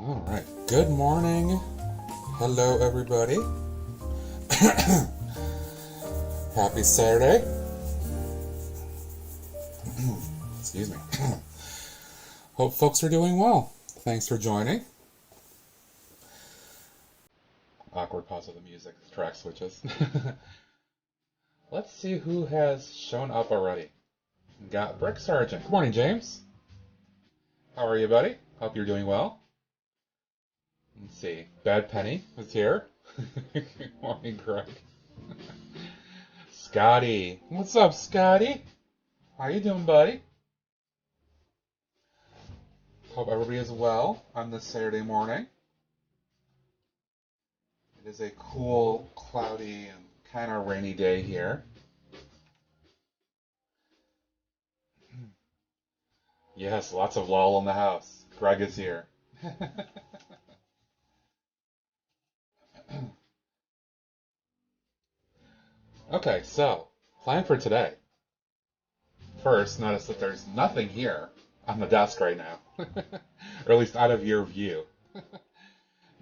All right. Good morning. Hello, everybody. Happy Saturday. Excuse me. Hope folks are doing well. Thanks for joining. Awkward pause of the music, track switches. Let's see who has shown up already. Got Brick Sergeant. Good morning, James. How are you, buddy? Hope you're doing well. Let's see. Bad Penny is here. Good morning, Greg. Scotty. What's up, Scotty? How you doing, buddy? Hope everybody is well on this Saturday morning. It is a cool, cloudy, and kind of rainy day here. Yes, lots of lull in the house. Greg is here. Okay, so, plan for today. First, notice that there's nothing here on the desk right now. Or at least out of your view.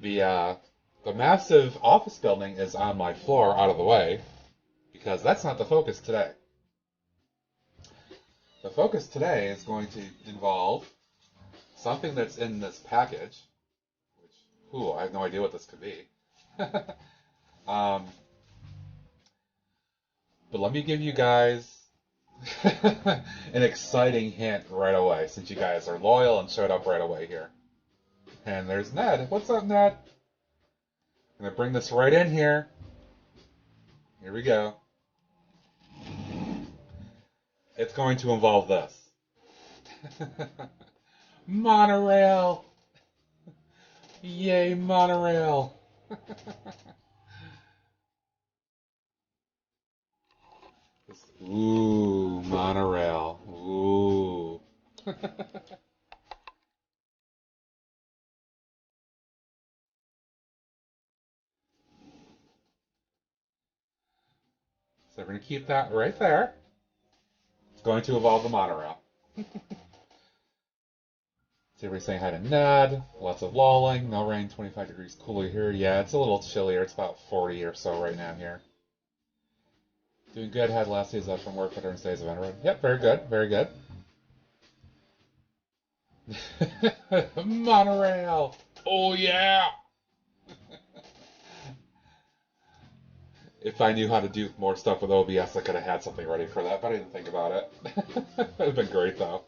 The massive office building is on my floor out of the way, because that's not the focus today. The focus today is going to involve something that's in this package, which, I have no idea what this could be. But let me give you guys an exciting hint right away, since you guys are loyal and showed up right away here. And there's Ned. What's up, Ned? I'm going to bring this right in here. Here we go. It's going to involve this. Monorail! Yay, monorail! Ooh, monorail. Ooh. So we're going to keep that right there. It's going to involve the monorail. So everybody's saying hi to Ned. Lots of lolling. No rain, 25 degrees cooler here. Yeah, it's a little chillier. It's about 40 or so right now here. Doing good. Had last days off from work, Veterans Days of Veteran. Yep, very good. Very good. Monorail! Oh, yeah! If I knew how to do more stuff with OBS, I could have had something ready for that, but I didn't think about it. That would have been great, though.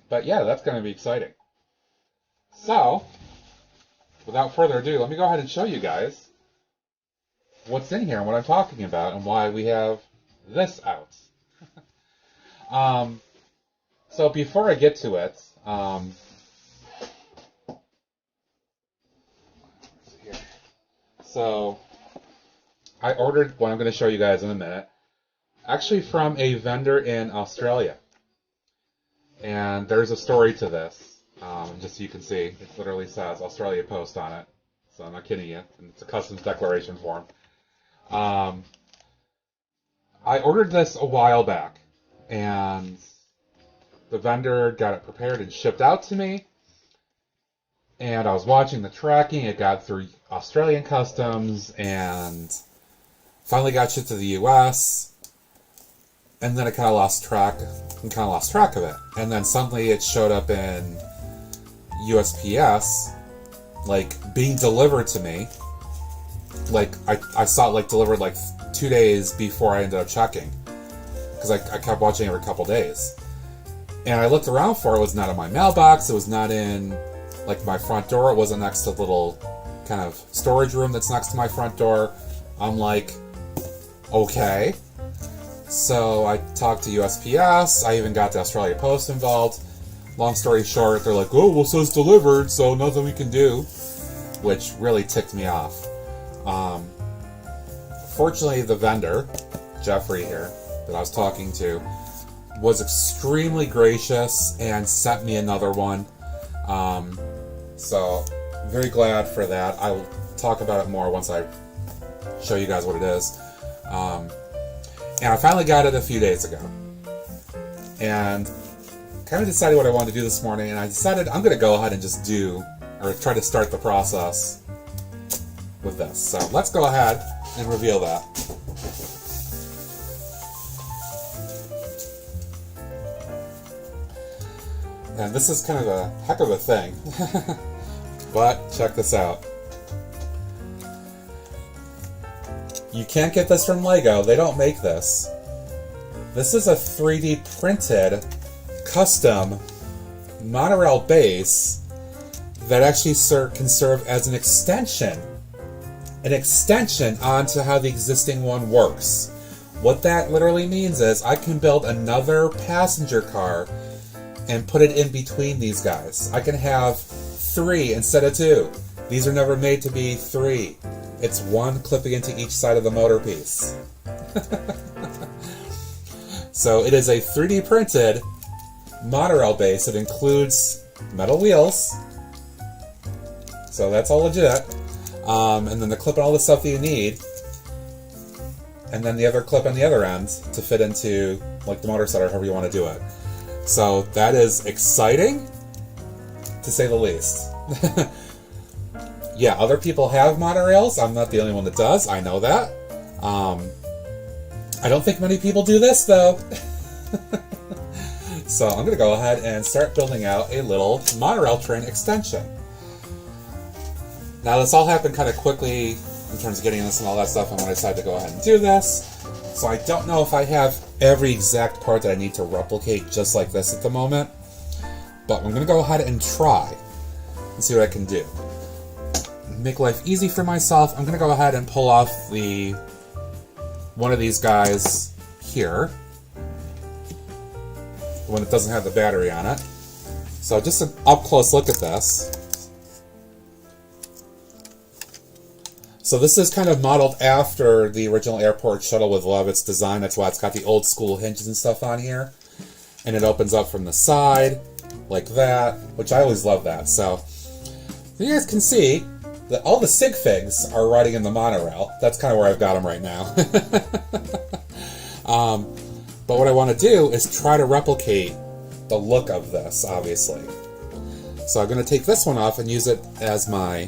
But yeah, that's going to be exciting. So, without further ado, let me go ahead and show you guys what's in here and what I'm talking about and why we have this out. So before I get to it, so I ordered what I'm going to show you guys in a minute, actually from a vendor in Australia. And there's a story to this, just so you can see. It literally says Australia Post on it, so I'm not kidding you. And it's a customs declaration form. I ordered this a while back, and the vendor got it prepared and shipped out to me. And I was watching the tracking. It got through Australian customs and finally got shipped to the U.S., and then I kind of lost track of it. And then suddenly it showed up in USPS, like, being delivered to me. Like, I saw it, like, delivered, like, 2 days before I ended up checking. Because I kept watching every couple days. And I looked around for it. It was not in my mailbox. It was not in, like, my front door. It wasn't next to the little kind of storage room that's next to my front door. I'm like, okay. So I talked to USPS. I even got the Australia Post involved. Long story short, they're like, oh, well, it says delivered, so nothing we can do. Which really ticked me off. Fortunately, the vendor, Jeffrey here, that I was talking to, was extremely gracious and sent me another one. So, very glad for that. I will talk about it more once I show you guys what it is. And I finally got it a few days ago. And kind kind of decided what I wanted to do this morning, and I decided I'm going to go ahead and just try to start the process with this. So let's go ahead and reveal that. And this is kind of a heck of a thing. But check this out. You can't get this from Lego. They don't make this. This is a 3D printed, custom monorail base that actually can serve as an extension onto how the existing one works. What that literally means is I can build another passenger car and put it in between these guys. I can have 3 instead of 2. These are never made to be 3. It's 1 clipping into each side of the motor piece. So it is a 3D printed monorail base. It includes metal wheels. So that's all legit. And then the clip and all the stuff that you need. And then the other clip on the other end to fit into like the motor set or however you want to do it. So that is exciting, to say the least. Yeah, other people have monorails. I'm not the only one that does. I know that. I don't think many people do this, though. So I'm going to go ahead and start building out a little monorail train extension. Now, this all happened kind of quickly in terms of getting this and all that stuff, and when I decided to go ahead and do this. So I don't know if I have every exact part that I need to replicate just like this at the moment. But I'm going to go ahead and try and see what I can do. Make life easy for myself. I'm going to go ahead and pull off one of these guys here. When it doesn't have the battery on it. So just an up-close look at this. So this is kind of modeled after the original airport shuttle with Levitt's design. That's why it's got the old school hinges and stuff on here. And it opens up from the side, like that, which I always love that. So you guys can see that all the sig figs are riding in the monorail. That's kind of where I've got them right now. But what I want to do is try to replicate the look of this, obviously. So I'm going to take this one off and use it as my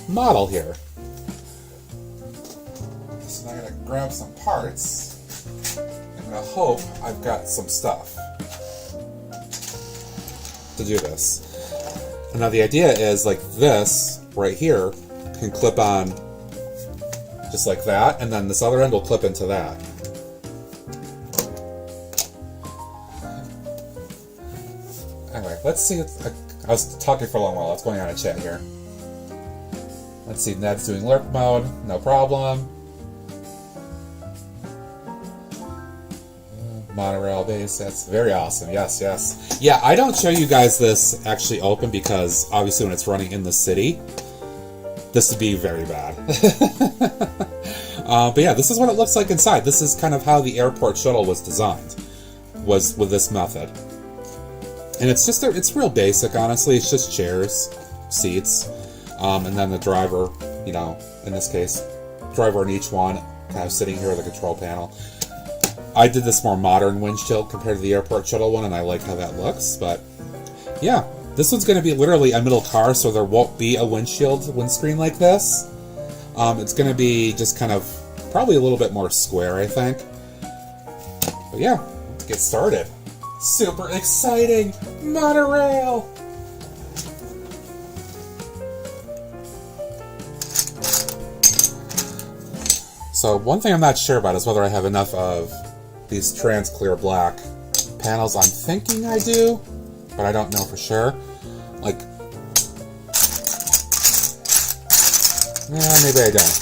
model here. So I'm going to grab some parts. I'm going to hope I've got some stuff to do this. And now the idea is like this right here can clip on just like that, and then this other end will clip into that. Anyway, let's see. I was talking for a long while. What's going on in chat here? Let's see. Ned's doing lurk mode. No problem. Monorail base. That's very awesome. Yes, yes. Yeah, I don't show you guys this actually open because obviously when it's running in the city, this would be very bad. But yeah, this is what it looks like inside. This is kind of how the airport shuttle was designed, was with this method. And it's just, it's real basic, honestly. It's just chairs, seats, and then the driver, you know, in this case, driver in each one, kind of sitting here with a control panel. I did this more modern windshield compared to the airport shuttle one, and I like how that looks, but yeah, this one's going to be literally a middle car, so there won't be a windscreen like this. It's going to be just kind of, probably a little bit more square, I think. But yeah, let's get started. Super exciting! Monorail! So one thing I'm not sure about is whether I have enough of these trans clear black panels. I'm thinking I do, but I don't know for sure. Like, yeah, maybe I don't.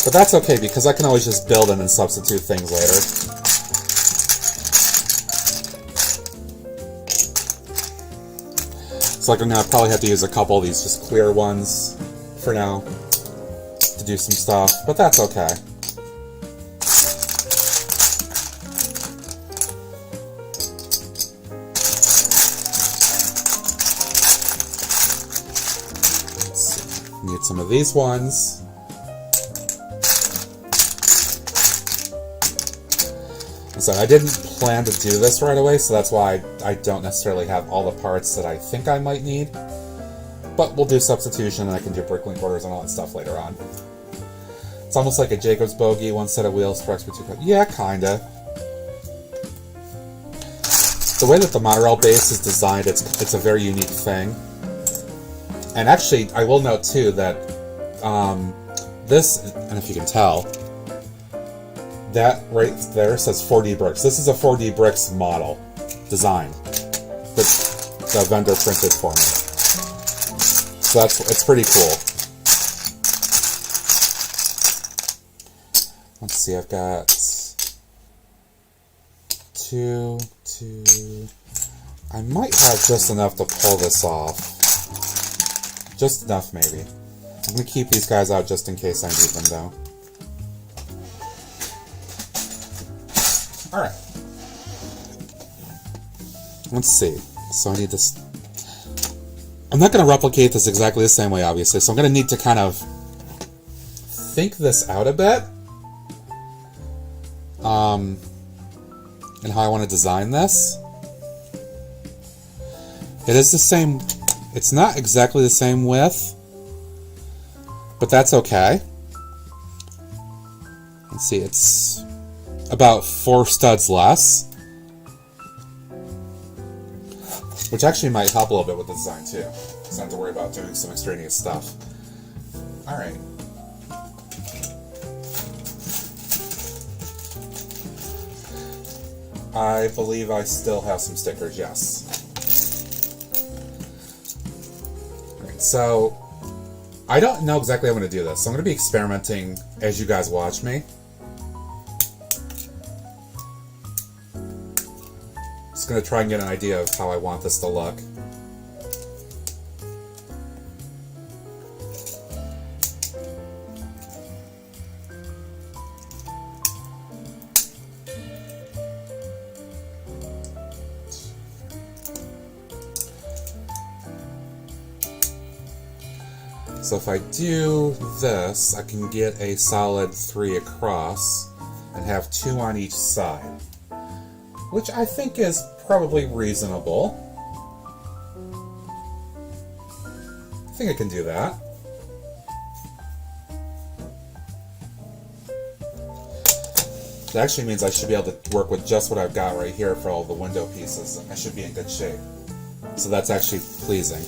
But that's okay because I can always just build and then substitute things later. So like I'm gonna probably have to use a couple of these just clear ones for now to do some stuff, but that's okay. Let's see. Need some of these ones. So I didn't plan to do this right away, so that's why I don't necessarily have all the parts that I think I might need. But we'll do substitution, and I can do bricklink orders and all that stuff later on. It's almost like a Jacob's bogey, one set of wheels for extra 2 cars. Yeah, kinda. The way that the monorail base is designed, it's a very unique thing. And actually, I will note too that this, and if you can tell, that right there says 4D Bricks. This is a 4D Bricks model design that the vendor printed for me. So it's pretty cool. Let's see, I've got two. I might have just enough to pull this off. Just enough, maybe. I'm going to keep these guys out just in case I need them, though. Alright. Let's see. So I need this. I'm not going to replicate this exactly the same way, obviously, so I'm going to need to kind of think this out a bit. And how I want to design this. It is the same. It's not exactly the same width, but that's okay. Let's see, it's about 4 studs less, which actually might help a little bit with the design too. So I don't have to worry about doing some extraneous stuff. All right. I believe I still have some stickers, yes. Alright, so I don't know exactly how I'm going to do this, so I'm going to be experimenting as you guys watch me. Just going to try and get an idea of how I want this to look. So if I do this, I can get a solid 3 across and have 2 on each side, which I think is probably reasonable. I think I can do that. That actually means I should be able to work with just what I've got right here for all the window pieces. I should be in good shape. So that's actually pleasing.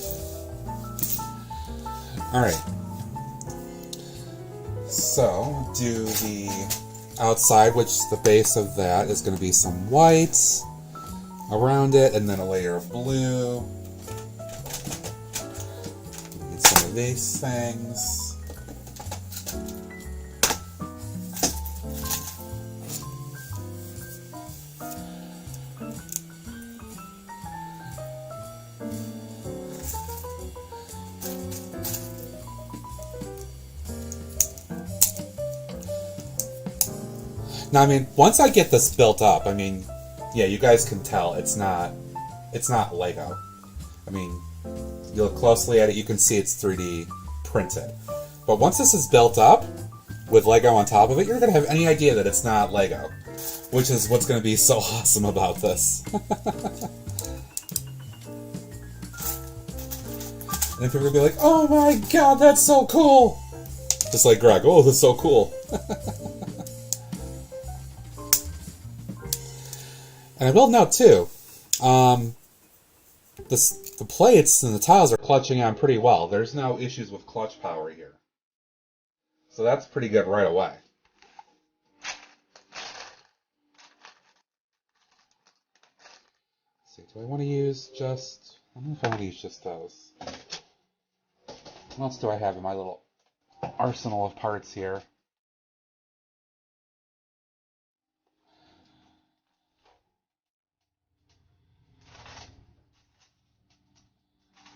Alright, so do the outside, which the base of that is going to be some white around it, and then a layer of blue. Need some of these things. Now, I mean, once I get this built up, I mean, yeah, you guys can tell it's not Lego. I mean, you look closely at it, you can see it's 3D printed. But once this is built up with Lego on top of it, you're not going to have any idea that it's not Lego, which is what's going to be so awesome about this. And if you're going to be like, oh my god, that's so cool! Just like Greg, oh, that's so cool. And I will note too, the plates and the tiles are clutching on pretty well. There's no issues with clutch power here. So that's pretty good right away. Let's see, do I want to use just... I don't know if I want to use just those. What else do I have in my little arsenal of parts here?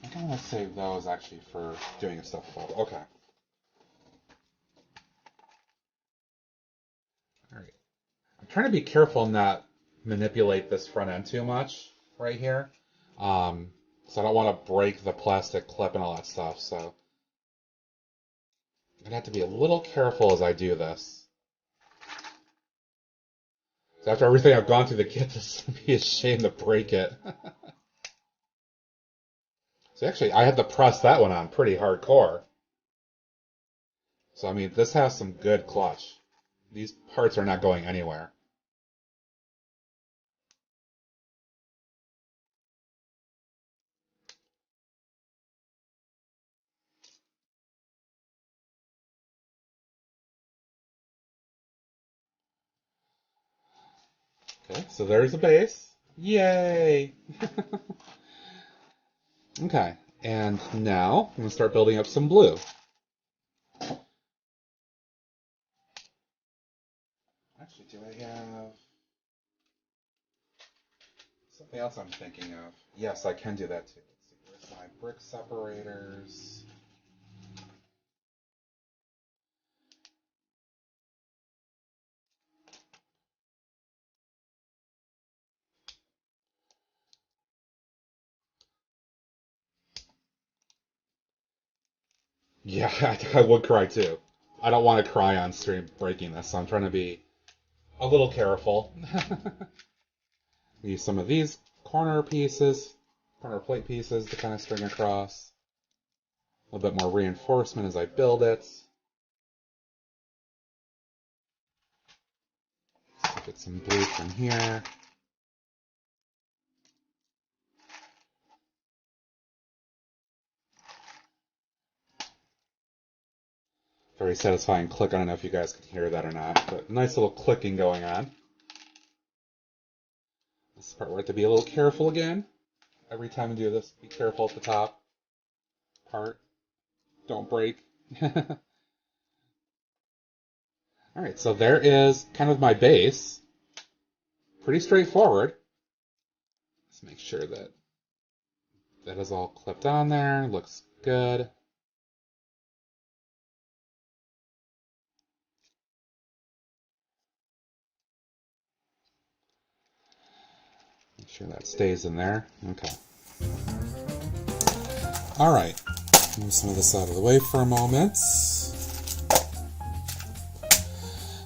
I think I'm going to save those actually for doing stuff about it. Okay. Alright. I'm trying to be careful and not manipulate this front end too much right here. So I don't want to break the plastic clip and all that stuff, so I'd have to be a little careful as I do this. So after everything I've gone through to get this, it'd be a shame to break it. So actually, I had to press that one on pretty hardcore. So I mean, this has some good clutch. These parts are not going anywhere. Okay, so there's the base. Yay! Okay, and now I'm going to start building up some blue. Actually, do I have something else I'm thinking of? Yes, I can do that too. Let's see, where's my brick separators? Yeah, I would cry too. I don't want to cry on stream breaking this, so I'm trying to be a little careful. Use some of these corner pieces, corner plate pieces to kind of string across. A little bit more reinforcement as I build it. Get some blue from here. Very satisfying click. I don't know if you guys can hear that or not, but nice little clicking going on. This part where I have to be a little careful again. Every time I do this, be careful at the top part. Don't break. Alright, so there is kind of my base. Pretty straightforward. Let's make sure that that is all clipped on there. Looks good. Make sure that stays in there. Okay. Alright. Move some of this out of the way for a moment.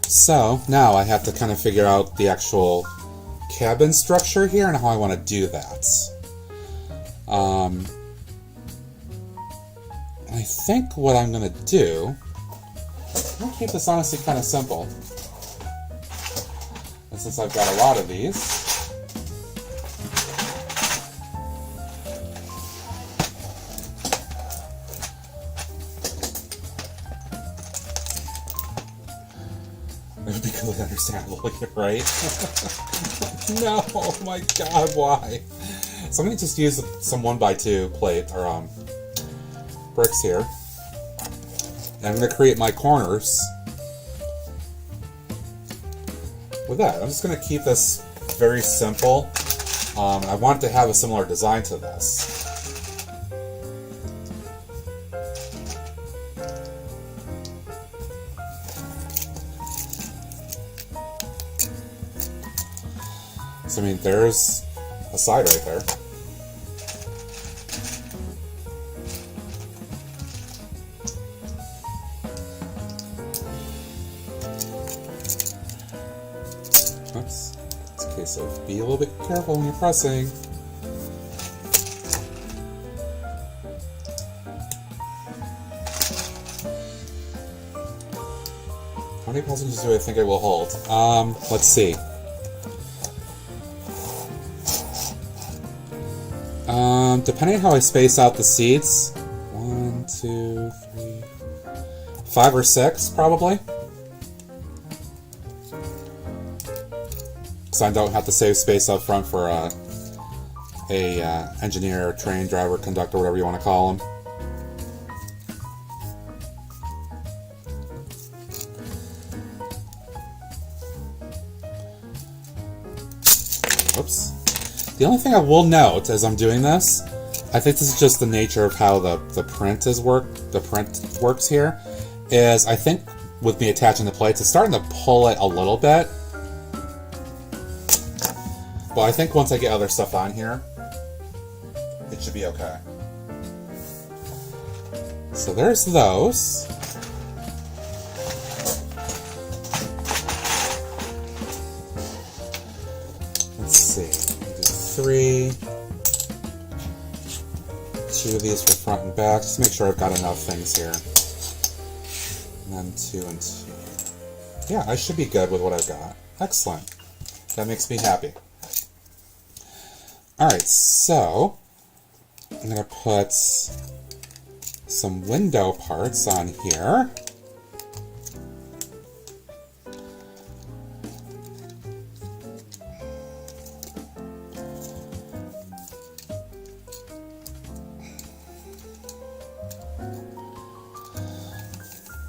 So, now I have to kind of figure out the actual cabin structure here and how I want to do that. I think what I'm going to do, I'm going to keep this honestly kind of simple. And since I've got a lot of these, it would be completely understandable, right? No, oh my god, why? So I'm going to just use some 1x2 plate, or bricks here. And I'm going to create my corners with that. I'm just going to keep this very simple. I want to have a similar design to this. So, I mean, there's a side right there. Oops. It's a case of be a little bit careful when you're pressing. How many passengers do I think it will hold? Let's see. Depending on how I space out the seats, 1, 2, 3, 5 or 6 probably. Because I don't have to save space up front for a engineer, train driver, conductor, whatever you want to call them. Oops. The only thing I will note as I'm doing this, I think this is just the nature of how the print works here, is I think with me attaching the plates, it's starting to pull it a little bit. But I think once I get other stuff on here, it should be okay. So there's those. 3. 2 of these for front and back. Just make sure I've got enough things here. And then 2 and 2. Yeah, I should be good with what I've got. Excellent. That makes me happy. Alright, so I'm going to put some window parts on here.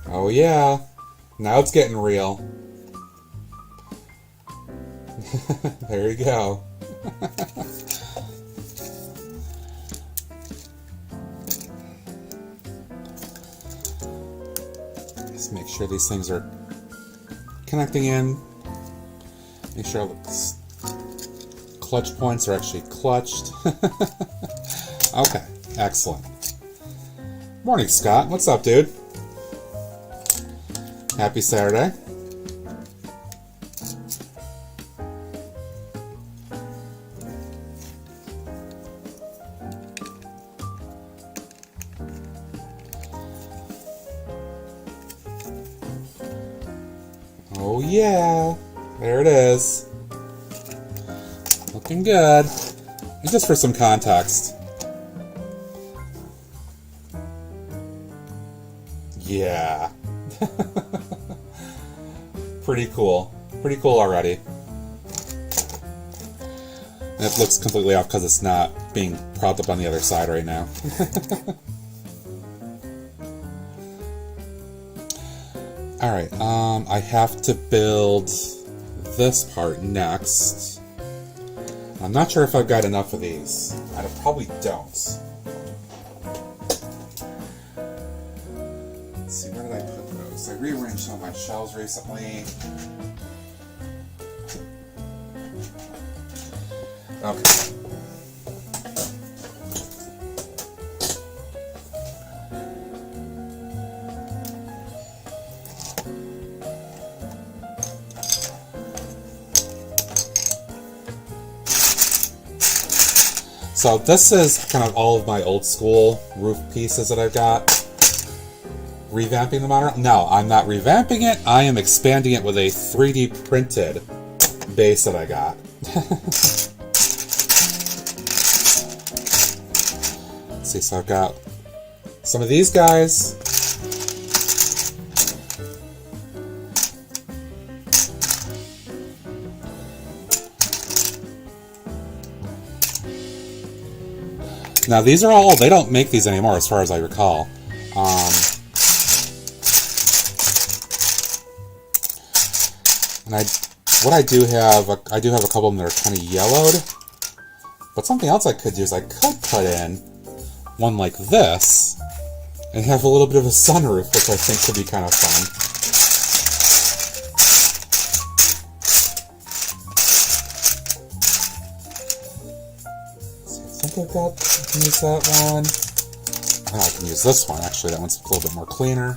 Oh yeah, now it's getting real. There you go. Just make sure these things are connecting in. Make sure the clutch points are actually clutched. Okay, excellent. Morning, Scott. What's up, dude? Happy Saturday. Oh yeah, there it is. Looking good. And just for some context. Yeah. Pretty cool. Pretty cool already. And it looks completely off because it's not being propped up on the other side right now. Alright, I have to build this part next. I'm not sure if I've got enough of these. I probably don't. Let's see, where did I put those? I rearranged some of my shelves recently. Okay. So this is kind of all of my old school roof pieces that I've got. Revamping the monorail? No, I'm not revamping it. I am expanding it with a 3D printed base that I got. Let's see, so I've got some of these guys. Now these are all, they don't make these anymore as far as I recall. And what I do have a couple of them that are kind of yellowed. But something else I could do is I could put in one like this and have a little bit of a sunroof, which I think could be kind of fun. I think I can use that one. Oh, I can use this one, actually. That one's a little bit more cleaner.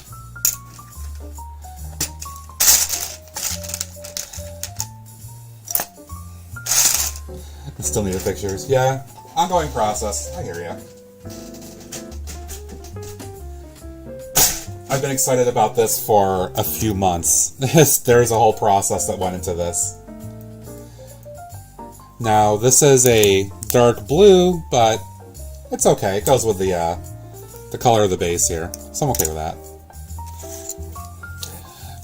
I still need the pictures. Yeah, ongoing process. I hear ya. I've been excited about this for a few months. There's a whole process that went into this. Now, this is a dark blue, but it's okay. It goes with the color of the base here, so I'm okay with that.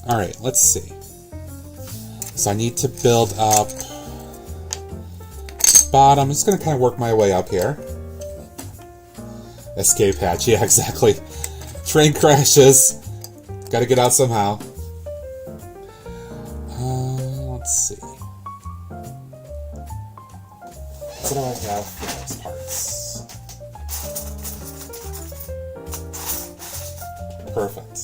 Alright, let's see. So I need to build up bottom. I'm just going to kind of work my way up here. Escape hatch, yeah, exactly. Train crashes. Gotta get out somehow. Let's see. What do I have for those parts? Perfect.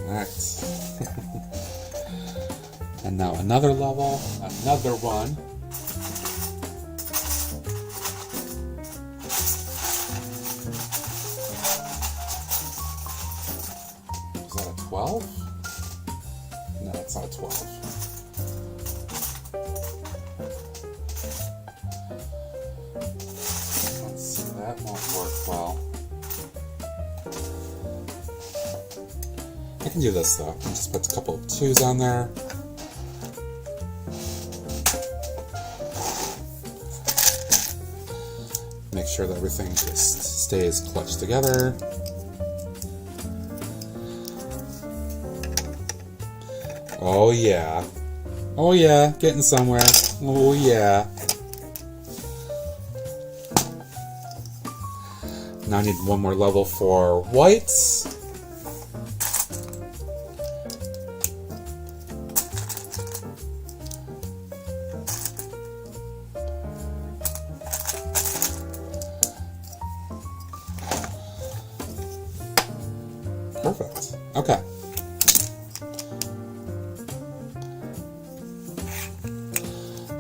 Alright. And now another level, another one. that won't work well. I can do this though. I just put a couple of 2s on there. Make sure that everything just stays clutched together. Oh yeah. Oh yeah, getting somewhere. Oh yeah. Now I need one more level for whites. Perfect. Okay.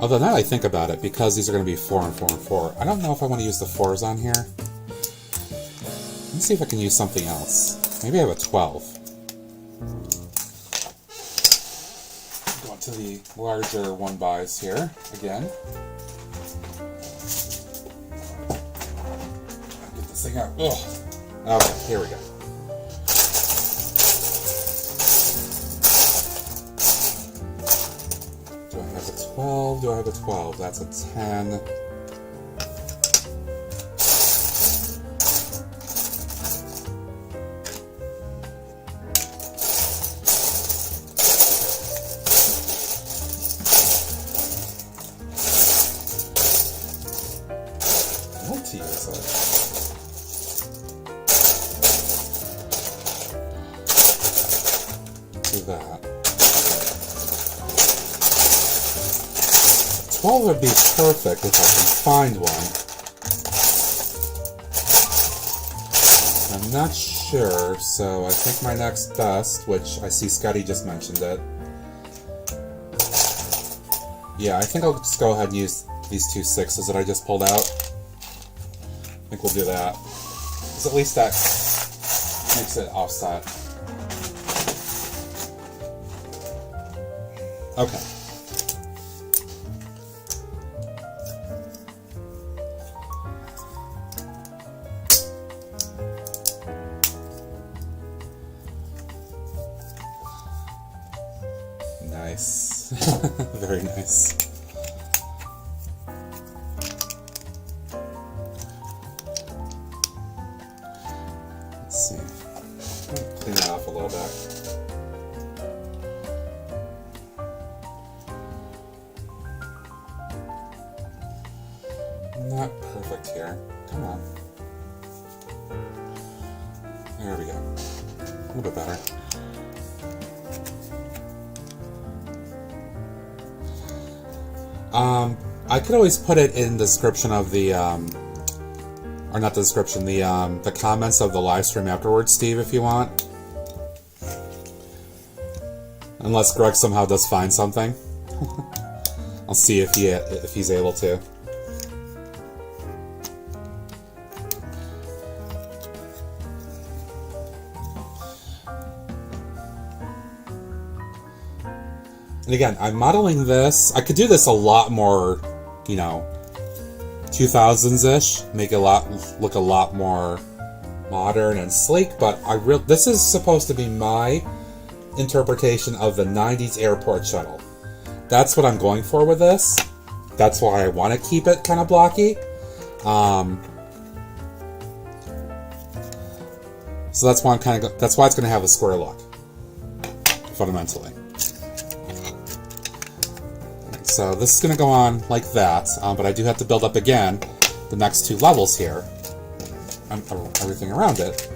Although now I think about it, because these are going to be 4 and 4 and 4, I don't know if I want to use the 4s on here. Let's see if I can use something else. Maybe I have a 12. Go into the larger 1x here again. Get this thing out. Ugh. Okay, here we go. Do I have a 12? Do I have a 12? That's a 10. Do that. 12 would be perfect if I can find one. I'm not sure, so I think my next best, which I see Scotty just mentioned it. Yeah, I think I'll just go ahead and use these 2 6s that I just pulled out. I think we'll do that. Because at least that makes it offset. Okay. Nice. Very nice. Let's see. Clean that off a little bit. Not perfect here. Come on. There we go. A little bit better. I could always put it in the description of the, or not the description, the comments of the live stream afterwards, Steve, if you want. Unless Greg somehow does find something. I'll see if he's able to. And again, I'm modeling this. I could do this a lot more, 2000s-ish. Make it look a lot more modern and sleek. But this is supposed to be my interpretation of the 90s airport shuttle. That's what I'm going for with this. That's why I want to keep it kind of blocky. So that's why that's why it's going to have a square look, fundamentally. So this is going to go on like that, but I do have to build up again the next 2 levels here, and everything around it.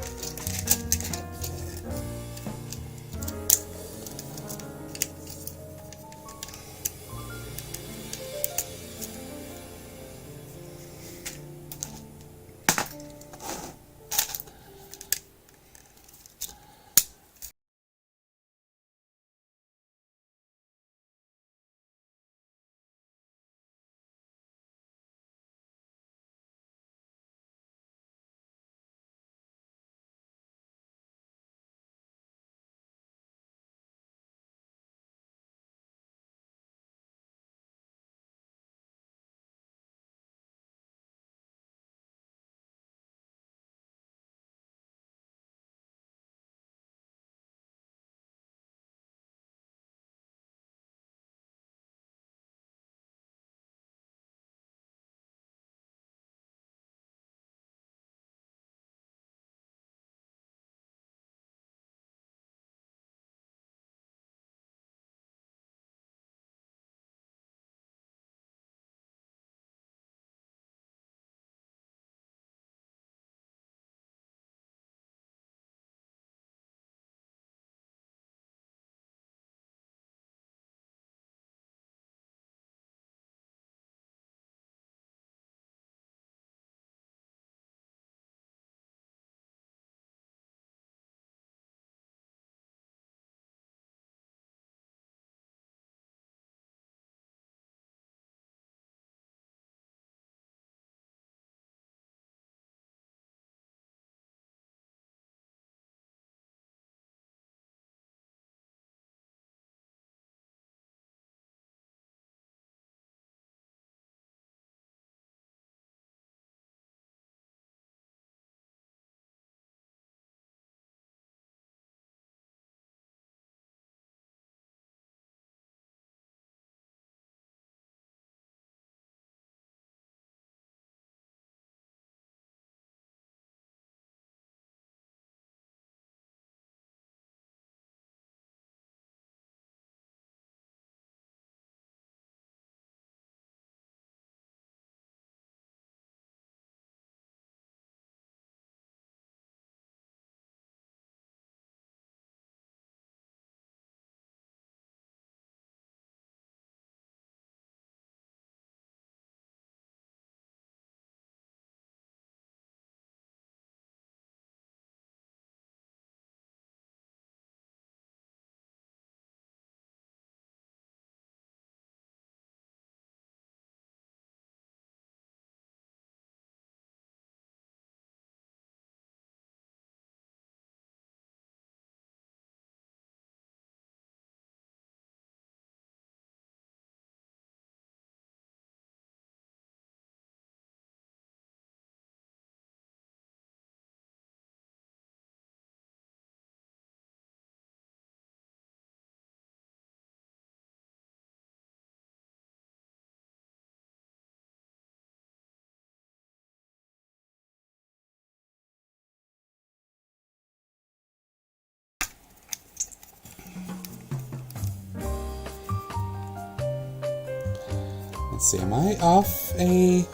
Let's see, am I off a...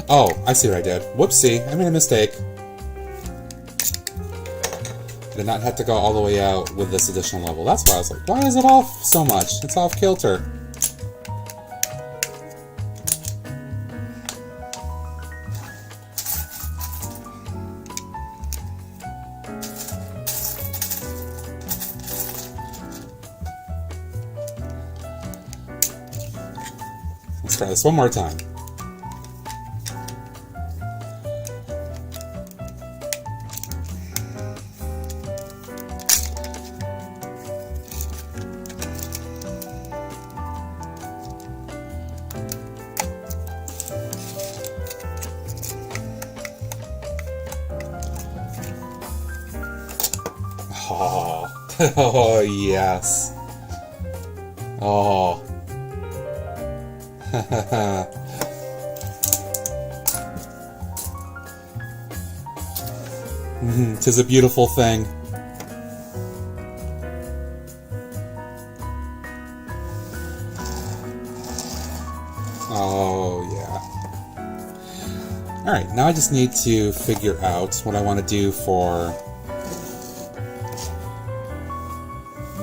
Oh, I see what I did. Whoopsie, I made a mistake. I did not have to go all the way out with this additional level. That's why I was like, why is it off so much? It's off kilter. Let's try this one more time. Oh, oh yes. Oh. Tis a beautiful thing. Oh, yeah. Alright, now I just need to figure out what I want to do for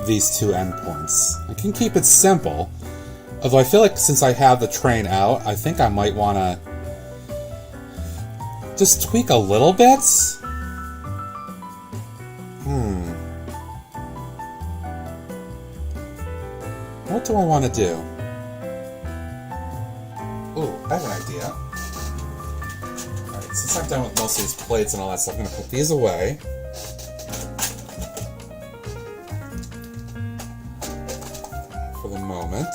these two endpoints. I can keep it simple, although I feel like since I have the train out, I think I might want to just tweak a little bit. What do I want to do? Ooh, I have an idea. Alright, since I'm done with most of these plates and all that stuff, I'm going to put these away. For the moment.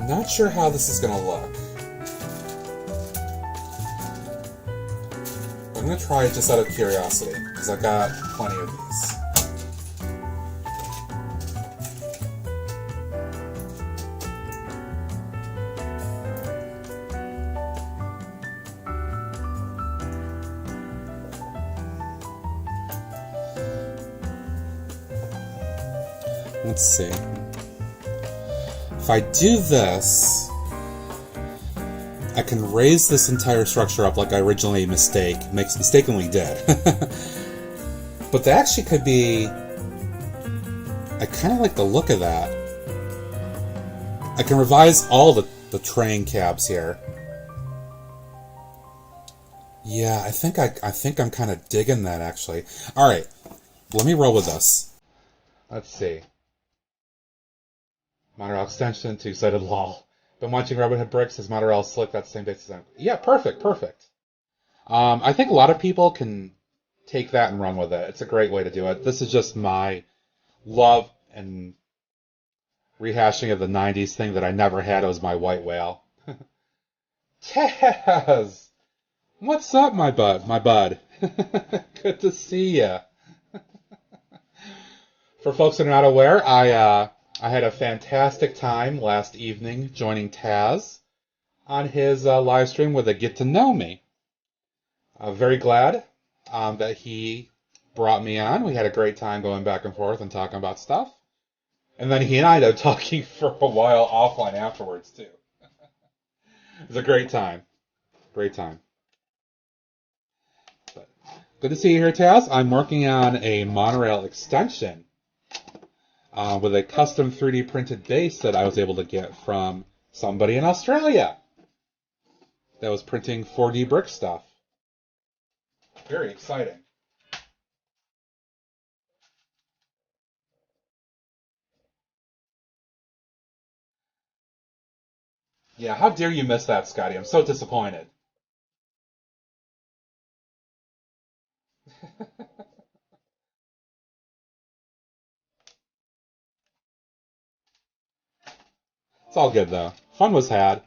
Not sure how this is going to look. I'm going to try it just out of curiosity, because I've got plenty of these. Let's see. If I do this, I can raise this entire structure up like I originally mistakenly did. But that actually could be... I kind of like the look of that. I can revise all the train cabs here. Yeah, I think I'm kind of digging that, actually. Alright, let me roll with this. Let's see. Monorail extension, two-sided lol. Been watching Robin Hood Bricks, his monorail slick, that's the same base design. Yeah, perfect. I think a lot of people can take that and run with it. It's a great way to do it. This is just my love and rehashing of the 90s thing that I never had. It was my white whale. Taz! What's up, my bud? Good to see ya. For folks that are not aware, I had a fantastic time last evening joining Taz on his live stream with a Get to Know Me. Very glad that he brought me on. We had a great time going back and forth and talking about stuff. And then he and I ended up talking for a while offline afterwards, too. It was a great time. Great time. But good to see you here, Taz. I'm working on a monorail extension. With a custom 3D printed base that I was able to get from somebody in Australia that was printing 4D brick stuff. Very exciting. Yeah, how dare you miss that, Scotty? I'm so disappointed. It's all good, though. Fun was had.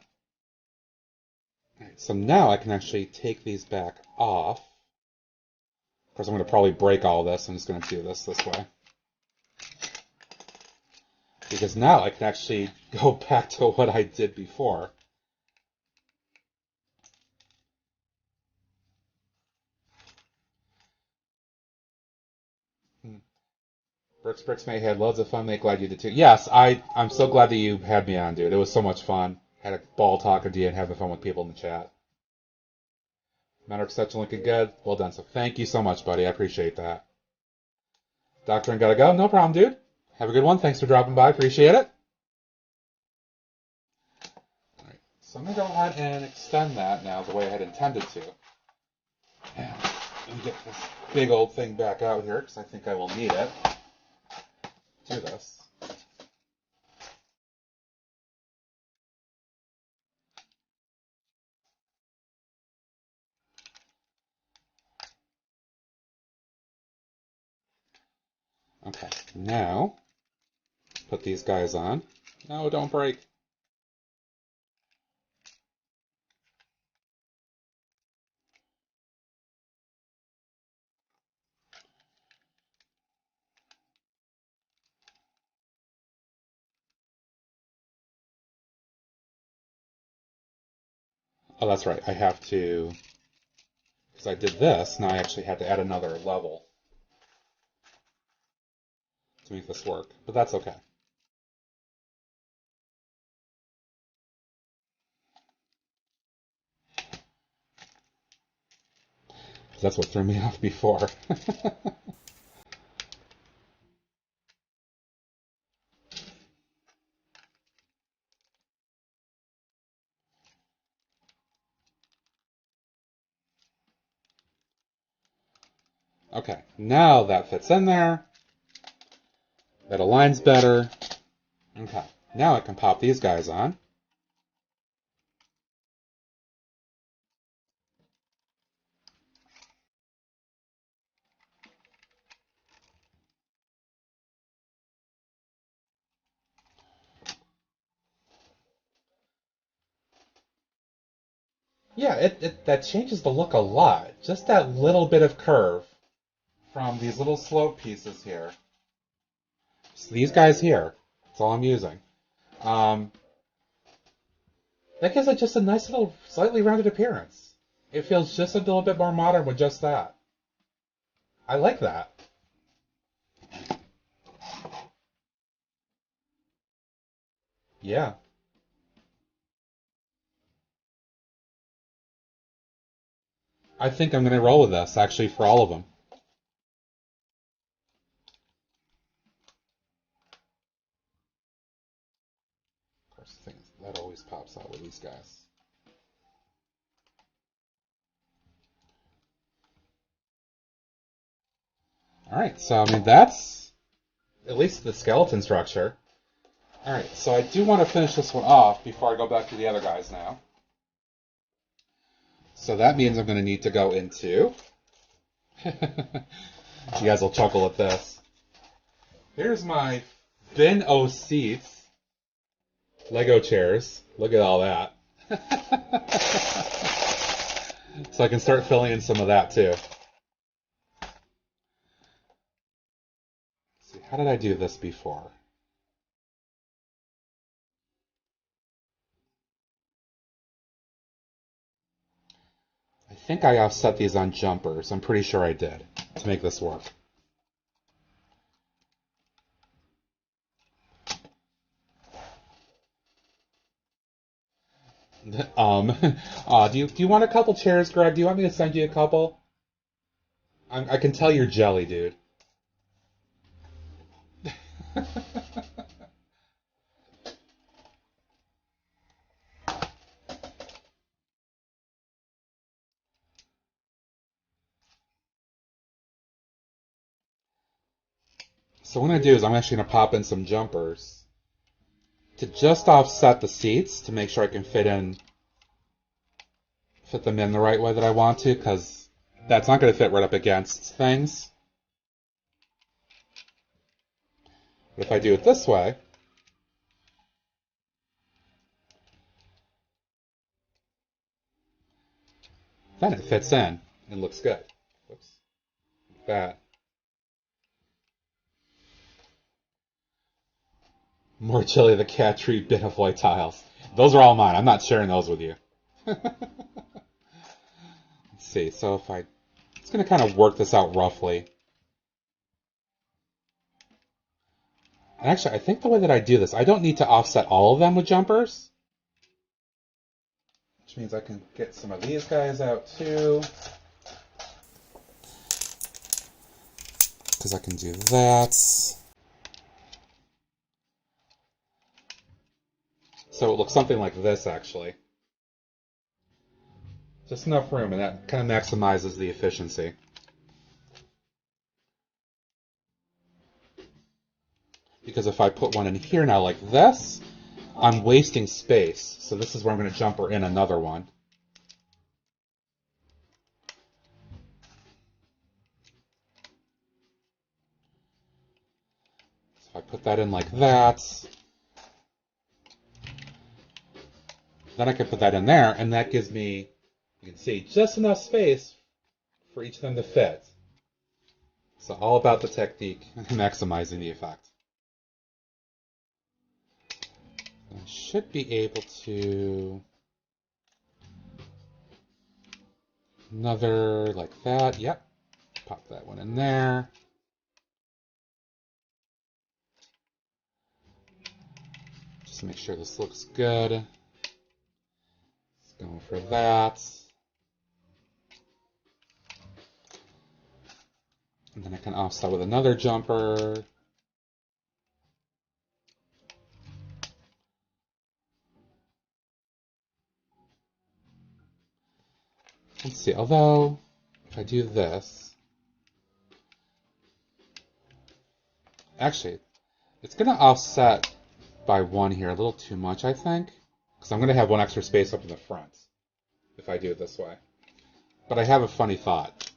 Alright, so now I can actually take these back off. Of course, I'm going to probably break all this. I'm just going to do this way. because now I can actually go back to what I did before. Bricks May had loads of fun, mate. Glad you did too. Yes, I'm so glad that you had me on, dude. It was so much fun. Had a ball talking to you and having fun with people in the chat. Matter Perception looking good. Well done. So thank you so much, buddy. I appreciate that. Doctor, gotta go. No problem, dude. Have a good one. Thanks for dropping by. Appreciate it. All right. So I'm gonna go ahead and extend that now the way I had intended to. And let me get this big old thing back out here because I think I will need it. Do this. Okay, now put these guys on. No, don't break. Oh, that's right. I have to, because I did this, now I actually had to add another level to make this work, but that's okay. That's what threw me off before. Okay, now that fits in there. That aligns better. Okay, now I can pop these guys on. Yeah, that changes the look a lot. Just that little bit of curve from these little slope pieces here. So these guys here, that's all I'm using. That gives it just a nice little, slightly rounded appearance. It feels just a little bit more modern with just that. I like that. Yeah. I think I'm going to roll with this, actually, for all of them. Of course, that always pops out with these guys. Alright, so, I mean, that's at least the skeleton structure. Alright, so I do want to finish this one off before I go back to the other guys now. So that means I'm going to need to go into... You guys will chuckle at this. Here's my bin o seats. Lego chairs. Look at all that. So I can start filling in some of that too. Let's see, how did I do this before? I think I offset these on jumpers. I'm pretty sure I did to make this work. Do you want a couple chairs, Greg? Do you want me to send you a couple? I can tell you're jelly, dude. So what I'm going to do is I'm actually going to pop in some jumpers to just offset the seats to make sure I can fit them in the right way that I want to, because that's not going to fit right up against things. But if I do it this way, then it fits in and looks good. Whoops. Like that. More chili, the cat tree bin of white tiles. Those are all mine. I'm not sharing those with you. Let's see. So if I... It's going to kind of work this out roughly. And actually, I think the way that I do this, I don't need to offset all of them with jumpers. Which means I can get some of these guys out too. Because I can do that. So it looks something like this, actually. Just enough room, and that kind of maximizes the efficiency. Because if I put one in here now like this, I'm wasting space. So this is where I'm going to jumper in another one. So if I put that in like that, then I can put that in there, and that gives me, you can see, just enough space for each of them to fit. So all about the technique and maximizing the effect. I should be able to... Another like that, yep. Pop that one in there. Just to make sure this looks good. Let's go for that. And then I can offset with another jumper. Let's see, although, if I do this, actually, it's going to offset by one here a little too much, I think, because I'm going to have one extra space up in the front if I do it this way. But I have a funny thought.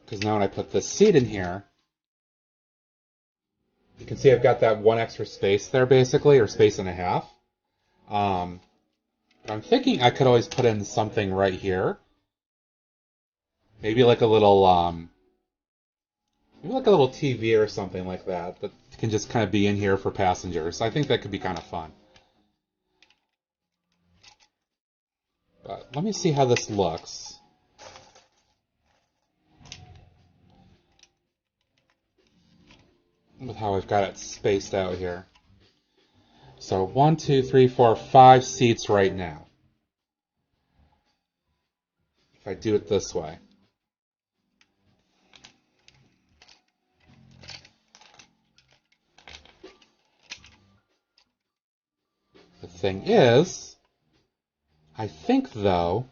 Because now when I put this seat in here, you can see I've got that one extra space there, basically, or space and a half. I'm thinking I could always put in something right here. Maybe like a little, TV or something like that can just kind of be in here for passengers. I think that could be kind of fun. But let me see how this looks. With how I've got it spaced out here. So 1, 2, 3, 4, 5 seats right now. If I do it this way. The thing is, I think though,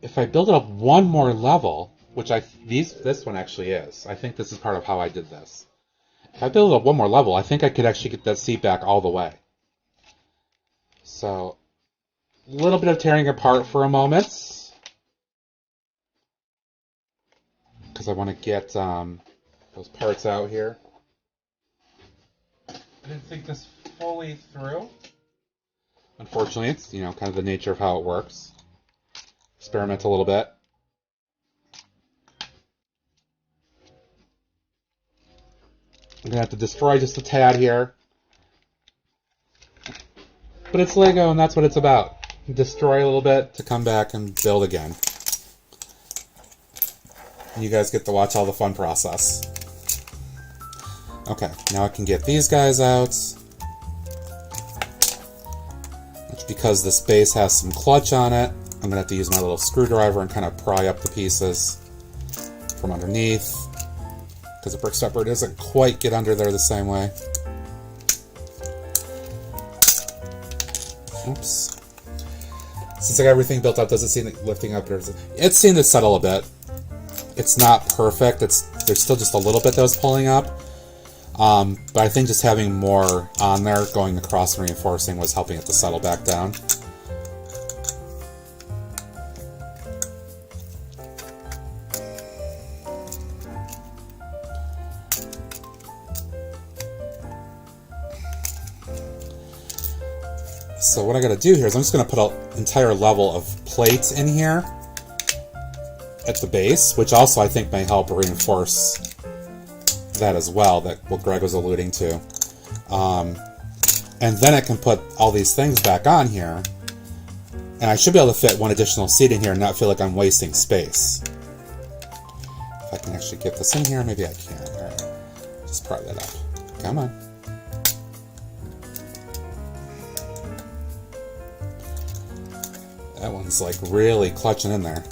if I build it up one more level, which this one actually is. I think this is part of how I did this. If I build it up one more level, I think I could actually get that seat back all the way. So, a little bit of tearing apart for a moment. Because I want to get those parts out here. I didn't think this fully through. Unfortunately, it's kind of the nature of how it works. Experiment a little bit. I'm going to have to destroy just a tad here. But it's Lego, and that's what it's about. Destroy a little bit to come back and build again. And you guys get to watch all the fun process. Okay, now I can get these guys out. Which, because this base has some clutch on it, I'm going to have to use my little screwdriver and kind of pry up the pieces from underneath. Because the brick stepper doesn't quite get under there the same way. Oops. Since I got everything built up, does it seem like lifting up? It's seemed to settle a bit. It's not perfect. There's still just a little bit that was pulling up. But I think just having more on there, going across and reinforcing, was helping it to settle back down. So what I gotta do here is I'm just gonna put an entire level of plate in here at the base, which also I think may help reinforce that as well, that what Greg was alluding to. And then I can put all these things back on here, and I should be able to fit one additional seat in here and not feel like I'm wasting space. If I can actually get this in here, maybe I can. Alright, just pry that up. Come on. That one's like really clutching in there.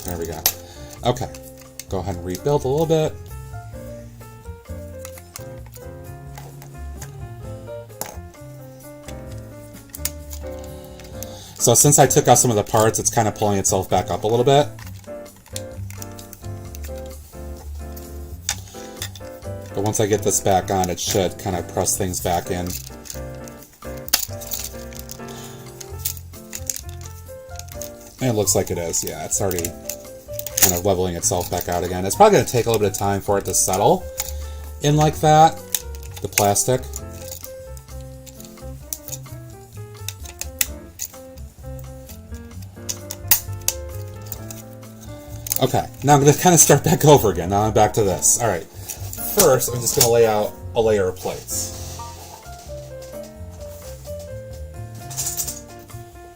There we go. Okay, go ahead and rebuild a little bit. So since I took out some of the parts, it's kind of pulling itself back up a little bit. But once I get this back on, it should kind of press things back in. And it looks like it is, yeah, it's already kind of leveling itself back out again. It's probably going to take a little bit of time for it to settle in like that, the plastic. Okay, now I'm going to kind of start back over again. Now I'm back to this. Alright, first I'm just going to lay out a layer of plates.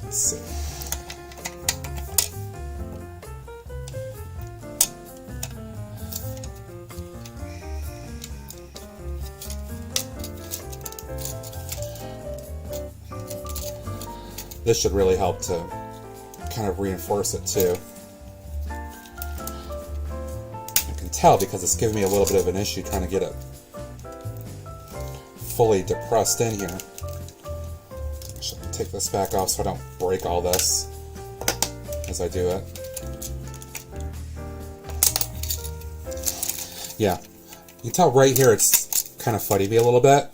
Let's see. This should really help to kind of reinforce it too. Tell because it's giving me a little bit of an issue trying to get it fully depressed in here. I should take this back off so I don't break all this as I do it. Yeah, you can tell right here it's kind of fuddy me a little bit,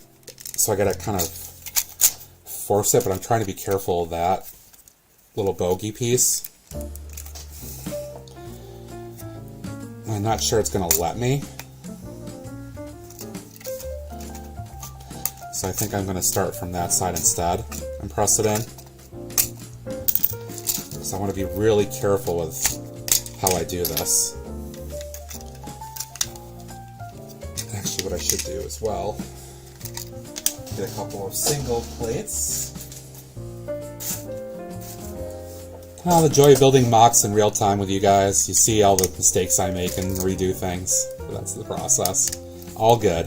so I gotta kind of force it, but I'm trying to be careful of that little bogey piece. I'm not sure it's going to let me. So I think I'm going to start from that side instead and press it in. So I want to be really careful with how I do this. Actually, what I should do as well, get a couple of single plates. Oh, the joy of building mocks in real time with you guys. You see all the mistakes I make and redo things. That's the process. All good.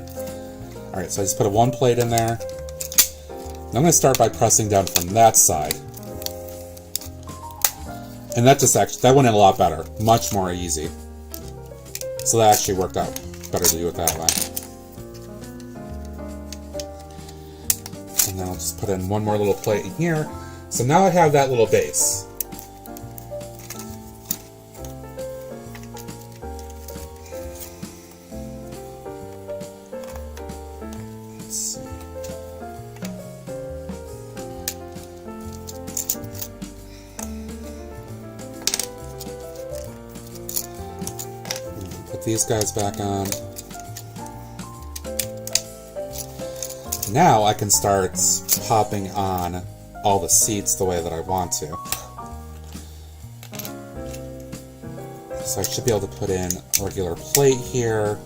Alright, so I just put a one plate in there. I'm going to start by pressing down from that side. And that went in a lot better. Much more easy. So that actually worked out better to do it that way. And then I'll just put in one more little plate in here. So now I have that little base. These guys back on. Now I can start popping on all the seats the way that I want to. So I should be able to put in a regular plate here.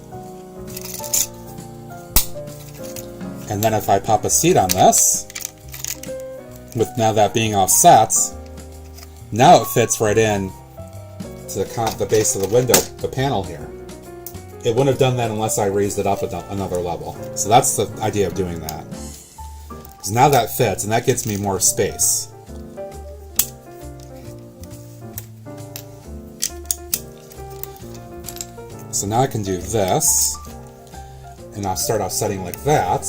And then if I pop a seat on this, with now that being offset, now it fits right in to the base of the window, the panel here. It wouldn't have done that unless I raised it up another level. So that's the idea of doing that. Because now that fits, and that gets me more space. So now I can do this, and I'll start off setting like that.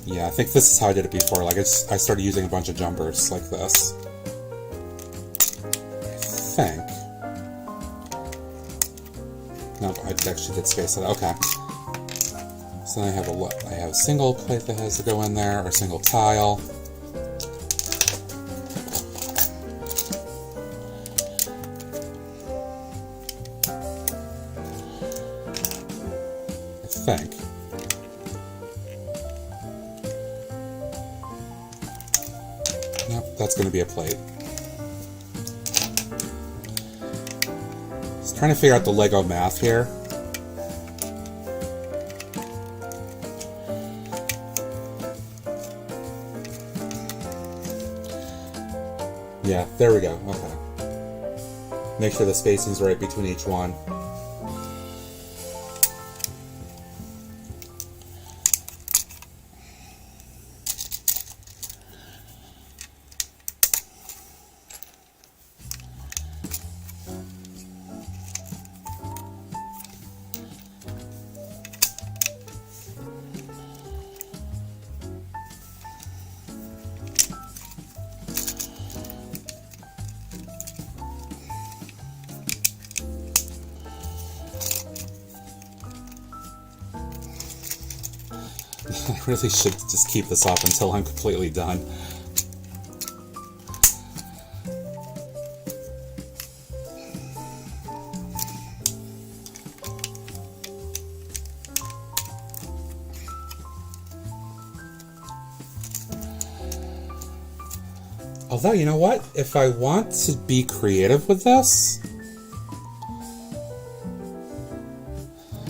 Yeah, I think this is how I did it before. Like I started using a bunch of jumpers like this. I think. No, I actually did space it. Okay. So then I have a single plate that has to go in there, or a single tile. I think. Yep, that's going to be a plate. Just trying to figure out the Lego math here. Yeah, there we go. Okay. Make sure the spacing's right between each one. I really should just keep this up until I'm completely done. Although, you know what? If I want to be creative with this,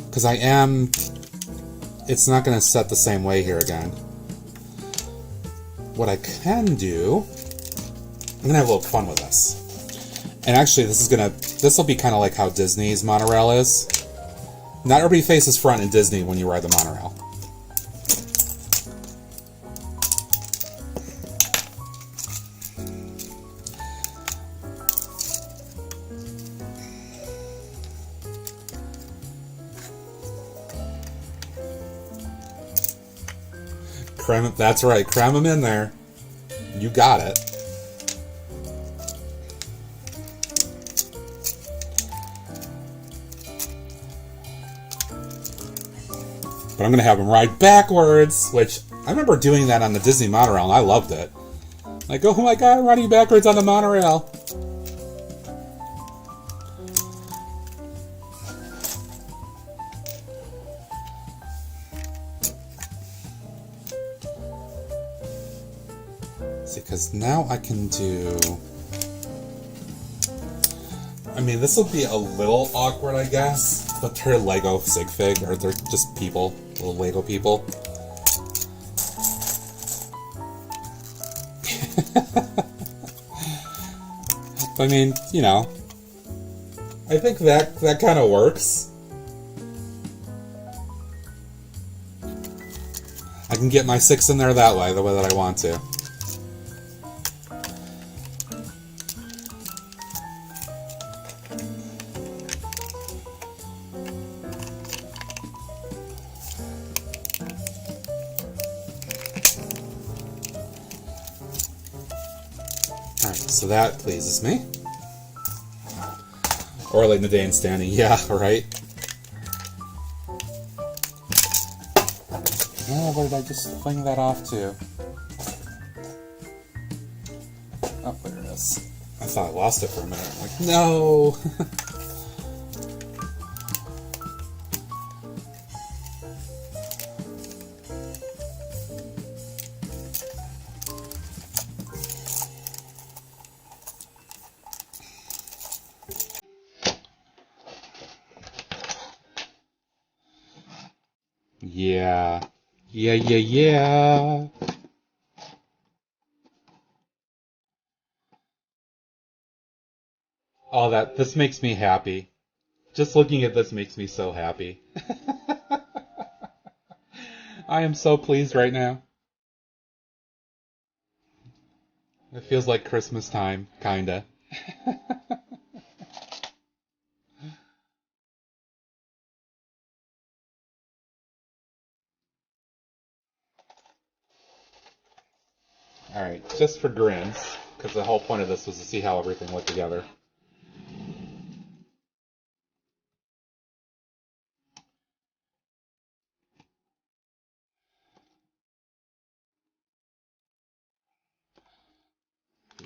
because I am, it's not going to set the same way here again. What I can do, I'm going to have a little fun with this. And actually, this will be kind of like how Disney's monorail is. Not everybody faces front in Disney when you ride the monorail. That's right, cram them in there. You got it. But I'm going to have them ride backwards, which I remember doing that on the Disney monorail, and I loved it. Like, oh my god, I'm riding backwards on the monorail. Because now I can do... I mean, this will be a little awkward, I guess, but they're Lego sig fig, or they're just people, little Lego people. I mean, you know, I think that kind of works. I can get my 6 in there that way, the way that I want to. Alright, so that pleases me. Or like Nadine standing, yeah, right? Oh, where did I just fling that off to? Oh, there it is. I thought I lost it for a minute. I'm like, no! Yeah. Yeah. Oh, this makes me happy. Just looking at this makes me so happy. I am so pleased right now. It feels like Christmas time, kinda. Alright, just for grins, because the whole point of this was to see how everything went together.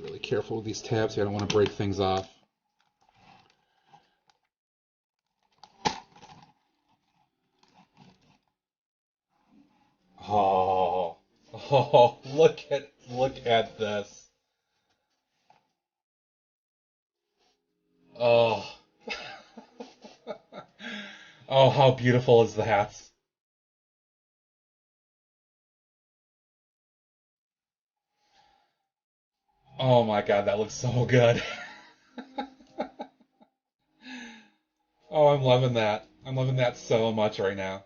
Really careful with these tabs here. I don't want to break things off. Oh, oh, look at this. Oh. Oh, how beautiful is that? Oh my god, that looks so good. Oh, I'm loving that. I'm loving that so much right now.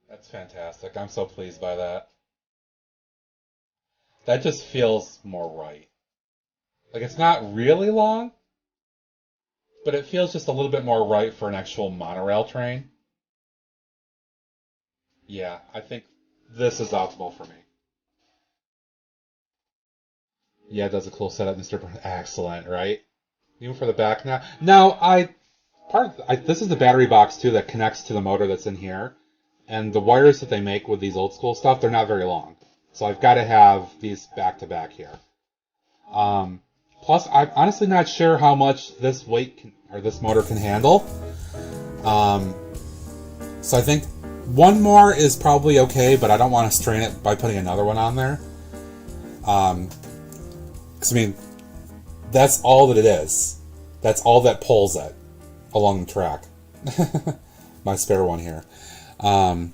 That's fantastic. I'm so pleased by that. That just feels more right. Like it's not really long, but it feels just a little bit more right for an actual monorail train. Yeah, I think this is optimal for me. Yeah, it does a cool setup, Mr. Excellent, right? Even for the back now. Now, this is the battery box too that connects to the motor that's in here, and the wires that they make with these old school stuff, they're not very long. So I've got to have these back to back here. Plus, I'm honestly not sure how much this or this motor can handle. Um, so I think one more is probably okay, but I don't want to strain it by putting another one on there. Because I mean, that's all that it is. That's all that pulls it along the track. My spare one here. And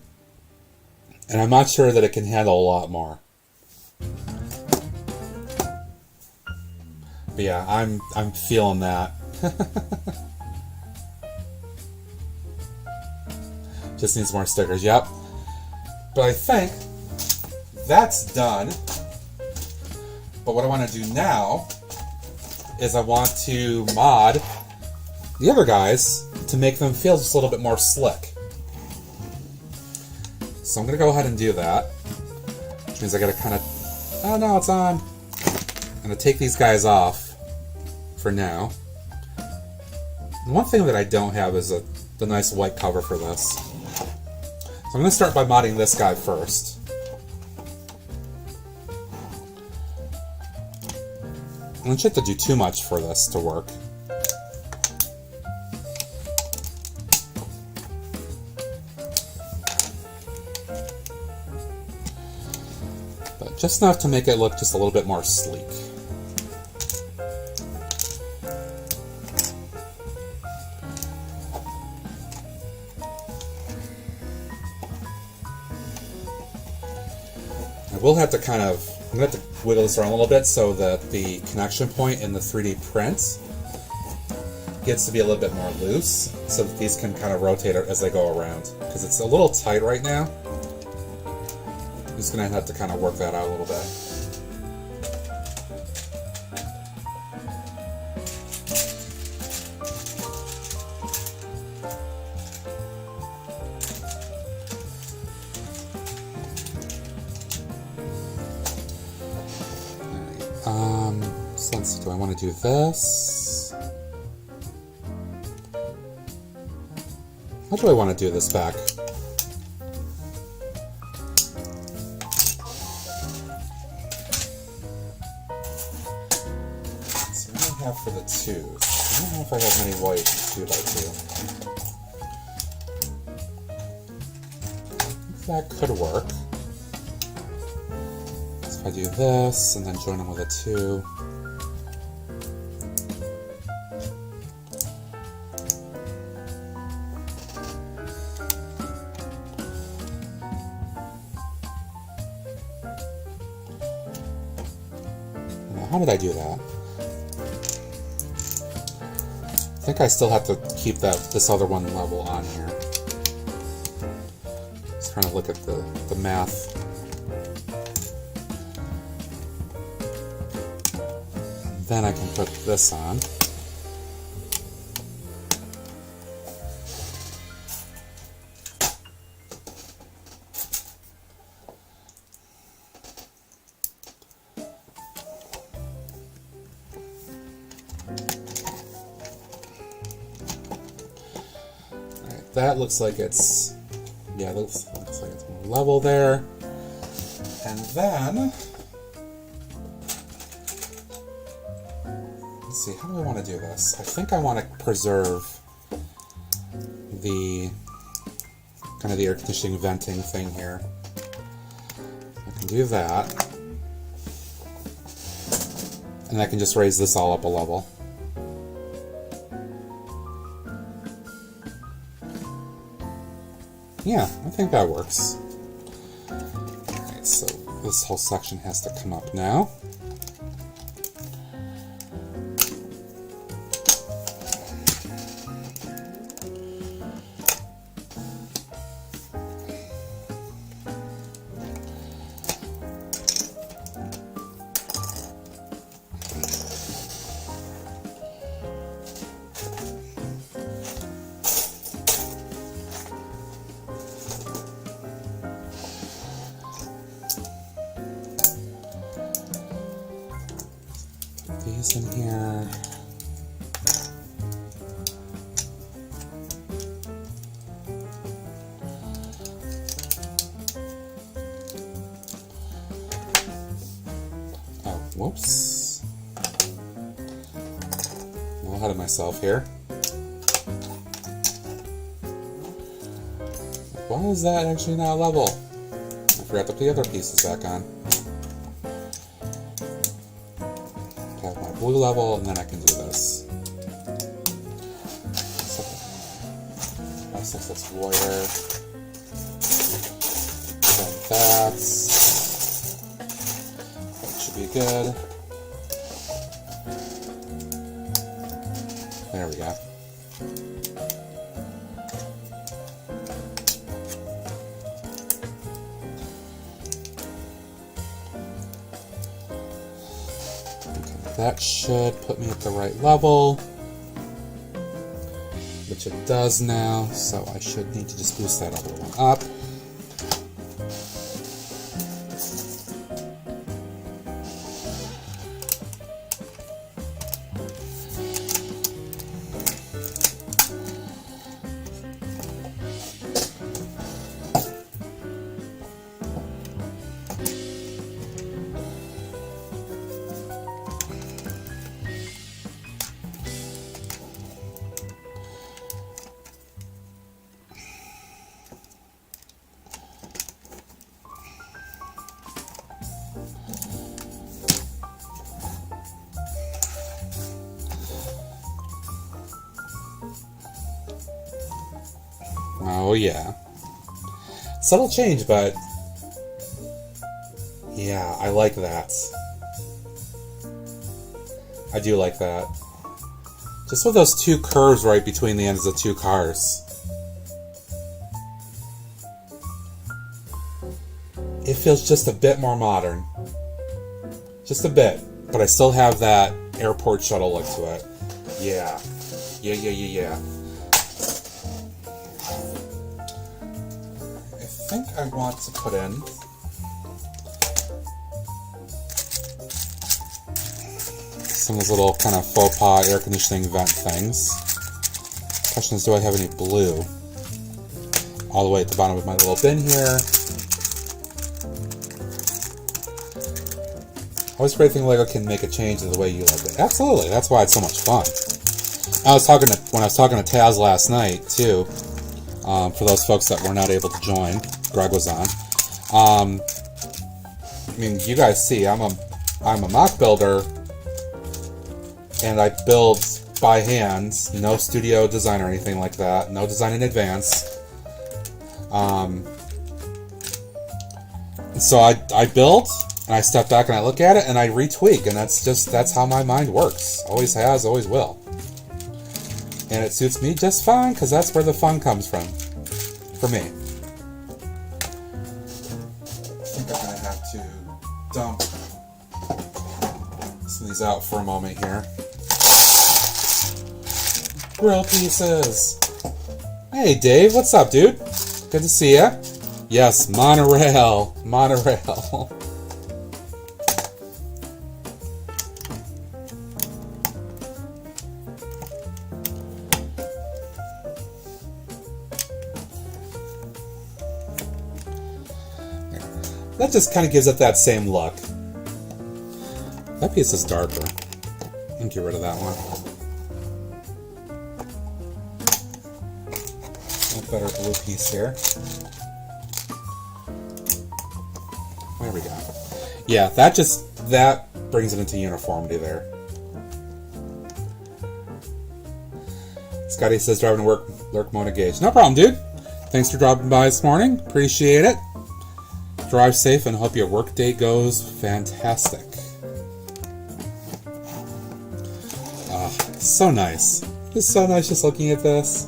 I'm not sure that it can handle a lot more. But yeah, I'm feeling that. Just needs more stickers, yep. But I think that's done. But what I want to do now is I want to mod the other guys to make them feel just a little bit more slick. So I'm going to go ahead and do that. Which means I got to kind of... Oh no, it's on. I'm going to take these guys off for now. And one thing that I don't have is the nice white cover for this. So I'm going to start by modding this guy first. I don't have to do too much for this to work. But just enough to make it look just a little bit more sleek. I will have to kind of... I'm going to have to wiggle this around a little bit so that the connection point in the 3D print gets to be a little bit more loose so that these can kind of rotate as they go around. Because it's a little tight right now. I'm just going to have to kind of work that out a little bit. So let's see, do I want to do this? How do I want to do this back? So what do I have for the 2? I don't know if I have many white 2x2. That could work. So if I do this and then join them with a 2. How did I do that? I think I still have to keep this other one level on here. So trying to look at the math. Then I can put this on. Alright, that looks like it's, yeah, looks like it's more level there. And then, let's see, how do I want to do this? I think I want to preserve the kind of the air conditioning venting thing here. I can do that. And I can just raise this all up a level. Yeah, I think that works. Alright, so this whole section has to come up now. These in here. Oh, whoops. I'm a little ahead of myself here. Why is that actually not level? I forgot to put the other pieces back on. Have my blue level, and then I can do this. Since that's wider, then that should be good. There we go. That should put me at the right level, which it does now, so I should need to just boost that other one up. Oh yeah. Subtle change, but yeah, I like that. I do like that. Just with those two curves right between the ends of the two cars. It feels just a bit more modern. Just a bit. But I still have that airport shuttle look to it. Yeah. Yeah. I think I want to put in some of those little kind of faux pas air conditioning vent things. Question is, do I have any blue? All the way at the bottom of my little bin here. Always great thing Lego can make a change in the way you like it. Absolutely, that's why it's so much fun. When I was talking to Taz last night too. For those folks that were not able to join, Greg was on. I mean, you guys see, I'm a mock builder, and I build by hand, no studio design or anything like that, no design in advance. So I build, and I step back and I look at it, and I retweak, and that's how my mind works. Always has, always will. And it suits me just fine, because that's where the fun comes from. For me. to dump some of these out for a moment here. Grill pieces. Hey Dave, what's up, dude? Good to see ya. Yes, monorail. Monorail. That just kind of gives it that same look. That piece is darker. I can get rid of that one. A better blue piece here. There we go. Yeah, that brings it into uniformity there. Scotty says driving to work, lurk mode engaged. No problem, dude. Thanks for dropping by this morning. Appreciate it. Drive safe and hope your work day goes fantastic. So nice. It's so nice just looking at this.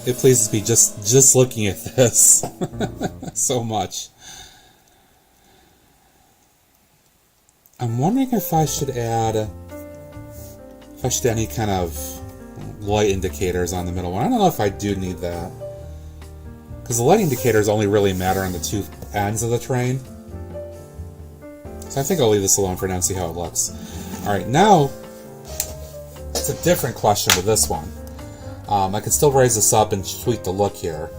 It pleases me just looking at this so much. I'm wondering if I should add any kind of light indicators on the middle one. I don't know if I do need that, because the light indicators only really matter on the two ends of the train. So I think I'll leave this alone for now and see how it looks. Alright, now it's a different question with this one. I can still raise this up and tweak the look here.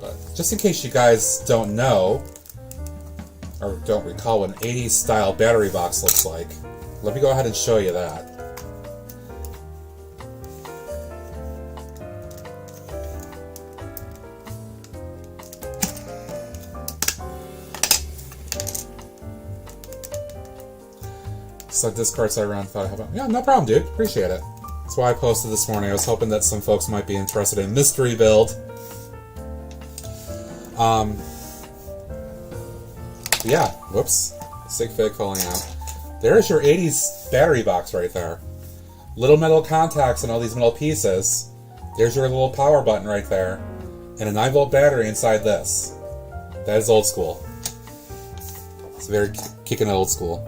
But just in case you guys don't know, or don't recall what an 80s style battery box looks like, let me go ahead and show you that. So Discord site around thought, yeah, no problem, dude. Appreciate it. That's why I posted this morning. I was hoping that some folks might be interested in mystery build. Yeah, whoops. Sig fig falling out. There's your 80s battery box right there. Little metal contacts and all these metal pieces. There's your little power button right there. And a 9-volt battery inside this. That is old school. It's very kicking it old school.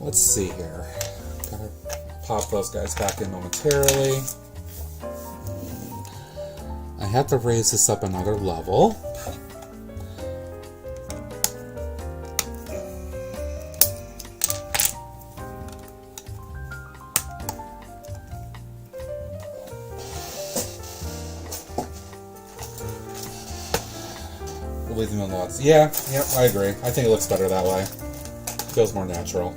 Let's see here. Gotta pop those guys back in momentarily. I have to raise this up another level. We'll leave them in lots. Yeah, I agree. I think it looks better that way. Feels more natural.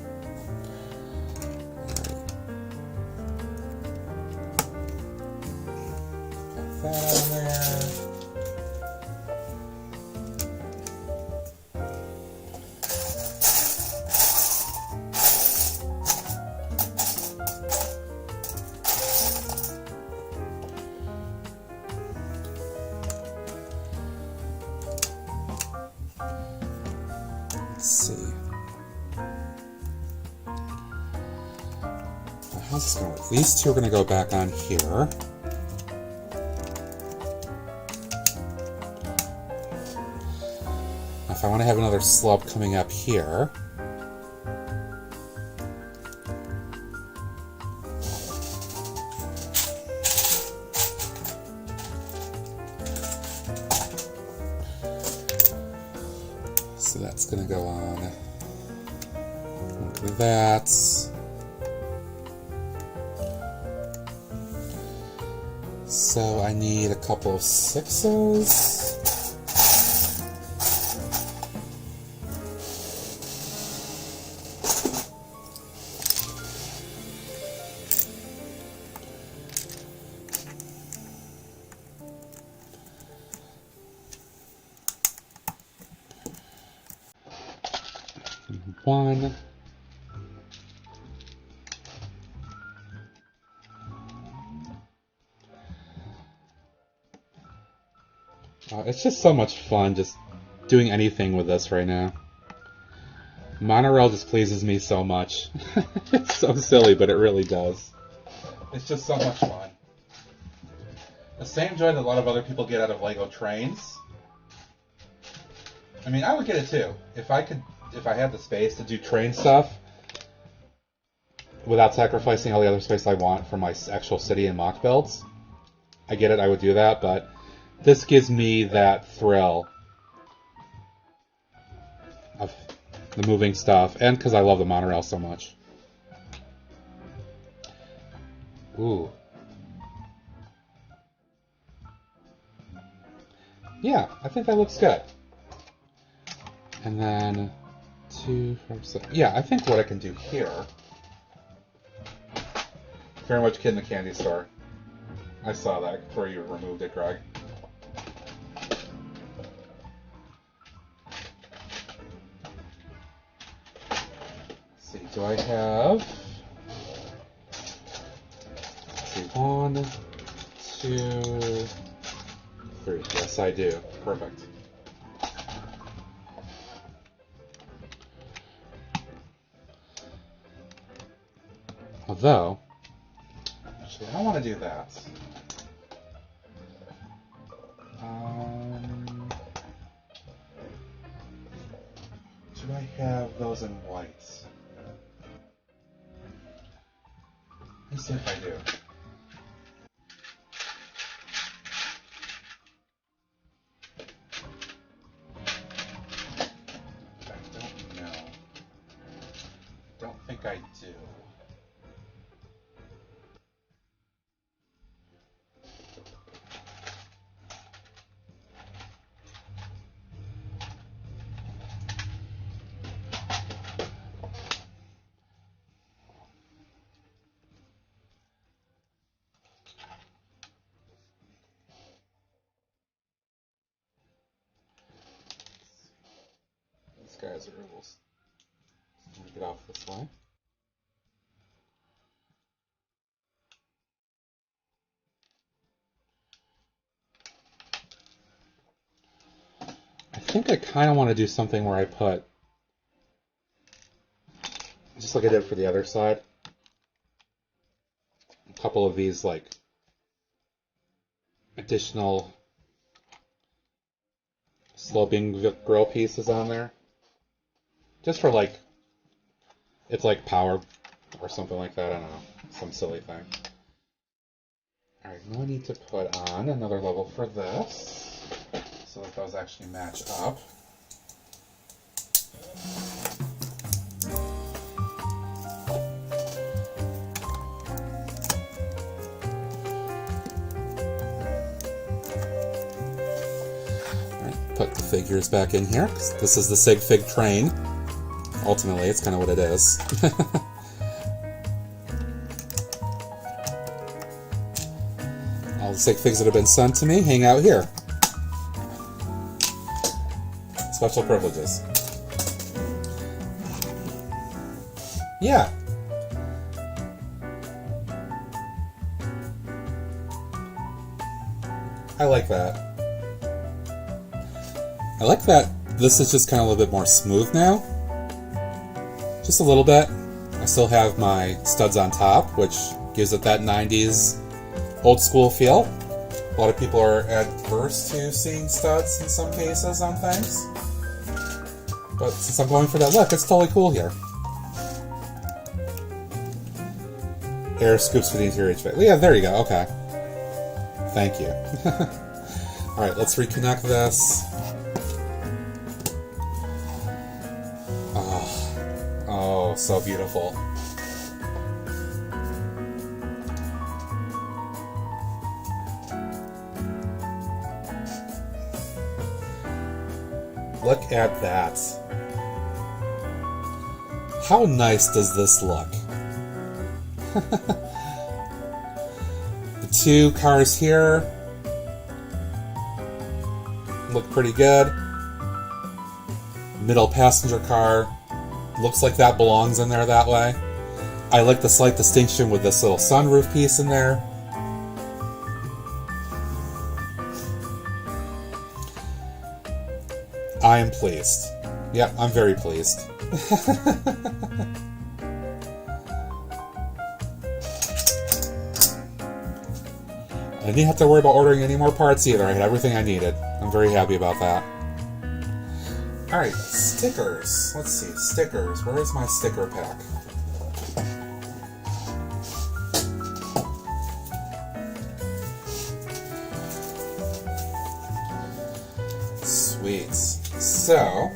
Let's see. How's this going to work? These two are going to go back on here. If I want to have another slope coming up here, so that's going to go on like that. So I need a couple of 6s. One. It's just so much fun just doing anything with this right now. Monorail just pleases me so much. It's so silly, but it really does. It's just so much fun. The same joy that a lot of other people get out of Lego trains. I mean, I would get it too. If I had the space to do train stuff without sacrificing all the other space I want for my actual city and mock builds, I get it, I would do that, but this gives me that thrill of the moving stuff, and because I love the monorail so much. Ooh. Yeah, I think that looks good. And then 2, 5, 6. Yeah, I think what I can do here. Very much Kid in the Candy Store. I saw that before you removed it, Greg. Let's see, do I have... Let's see, 1, 2, 3. Yes, I do. Perfect. Although, actually, I don't want to do that. Do I have those in whites? Let's see if I do. I don't know. Don't think I do. Guys are rules. Let me get off this way. I think I kind of want to do something where I put, just like I did for the other side, a couple of these like additional sloping grill pieces on there. Just for like, it's like power or something like that, I don't know, some silly thing. Alright, now I need to put on another level for this, so that those actually match up. Alright, put the figures back in here, 'cause this is the Sig Fig train. Ultimately, it's kind of what it is. All the Sig Figs that have been sent to me hang out here. Special privileges. Yeah. I like that. I like that this is just kind of a little bit more smooth now. Just a little bit. I still have my studs on top, which gives it that 90s old school feel. A lot of people are adverse to seeing studs in some cases on things. But since I'm going for that look, it's totally cool here. Air scoops for the interior HVAC. Yeah, there you go. Okay. Thank you. Alright, let's reconnect this. Oh, so beautiful. Look at that. How nice does this look? The two cars here look pretty good. Middle passenger car looks like that belongs in there that way. I like the slight distinction with this little sunroof piece in there. I am pleased. Yep, I'm very pleased. I didn't have to worry about ordering any more parts either. I had everything I needed. I'm very happy about that. Alright, stickers. Let's see, stickers. Where is my sticker pack? Sweet. So,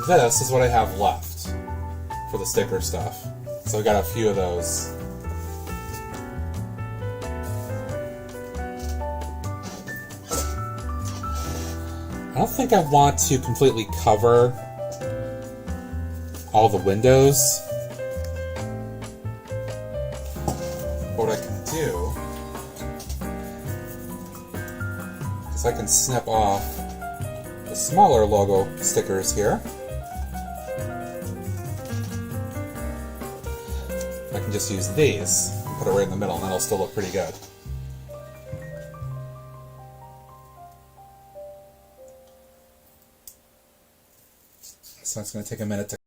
this is what I have left for the sticker stuff. So I got a few of those. I don't think I want to completely cover all the windows. What I can do is I can snip off the smaller logo stickers here. I can just use these and put it right in the middle, and that'll still look pretty good. So it's going to take a minute to...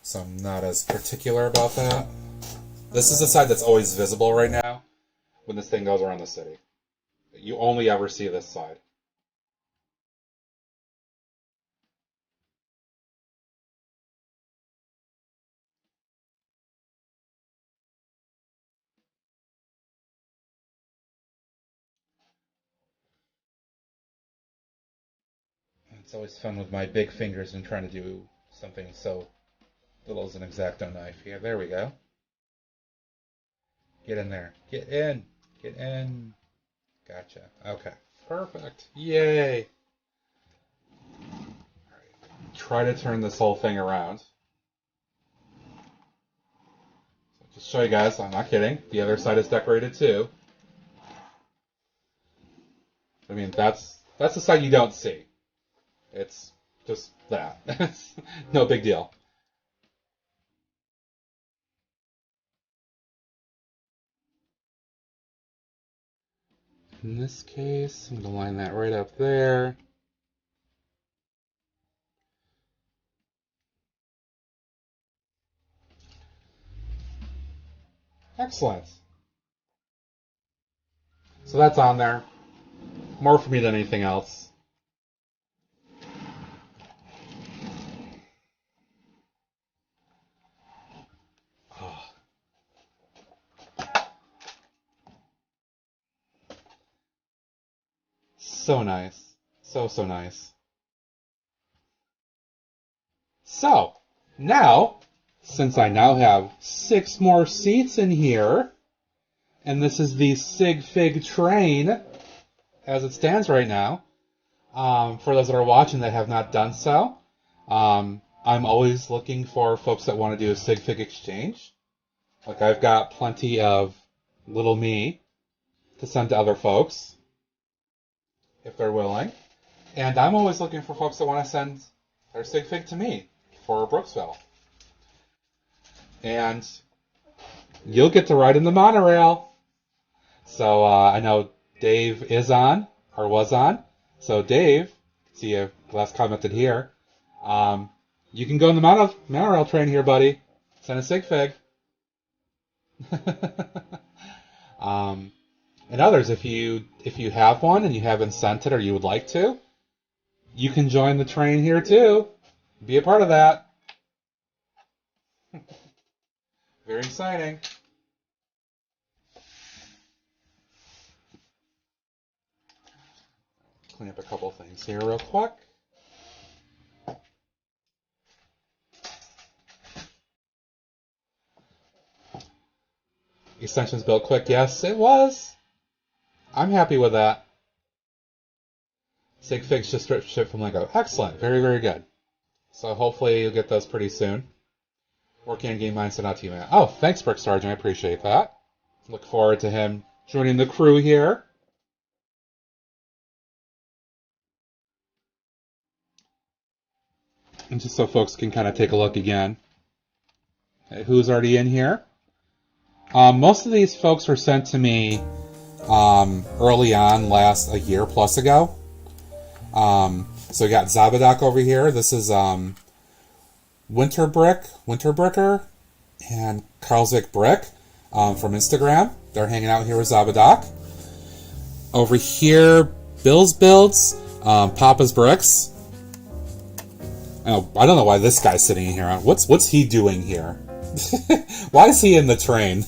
So I'm not as particular about that. This is the side that's always visible right now when this thing goes around the city. You only ever see this side. It's always fun with my big fingers and trying to do something so little as an X-Acto knife. Here, there we go. Get in there. Get in. Get in. Gotcha. Okay. Perfect. Yay. Try to turn this whole thing around. So just show you guys, I'm not kidding. The other side is decorated too. I mean, that's the side you don't see. It's just that. No big deal. In this case, I'm going to line that right up there. Excellent. So that's on there. More for me than anything else. Oh. So nice. So nice. So, now, since I now have 6 more seats in here, and this is the Sig Fig train, as it stands right now, for those that are watching that have not done so, I'm always looking for folks that want to do a Sig Fig exchange. Like, I've got plenty of little me to send to other folks, if they're willing. And I'm always looking for folks that want to send their Sig Fig to me for Brooksville. And you'll get to ride in the monorail. So I know Dave is on, or was on. So Dave, see you last commented here. You can go in the monorail train here, buddy. Send a Sig Fig. And others, if you have one and you haven't sent it or you would like to, you can join the train here too. Be a part of that. Very exciting. Clean up a couple things here real quick. Extensions built quick. Yes, it was. I'm happy with that. Sig Figs just shipped from Lego. Excellent. Very, very good. So hopefully you'll get those pretty soon. Working on Game Mindset out to you, man. Oh, thanks, Brick Sergeant. I appreciate that. Look forward to him joining the crew here. And just so folks can kind of take a look again at who's already in here. Most of these folks were sent to me early on, a year plus ago. So we got Zabadoc over here. This is Winterbricker, and Carlsvik Brick from Instagram. They're hanging out here with Zabadoc. Over here, Bill's Builds, Papa's Bricks. Oh, I don't know why this guy's sitting in here. What's he doing here? Why is he in the train?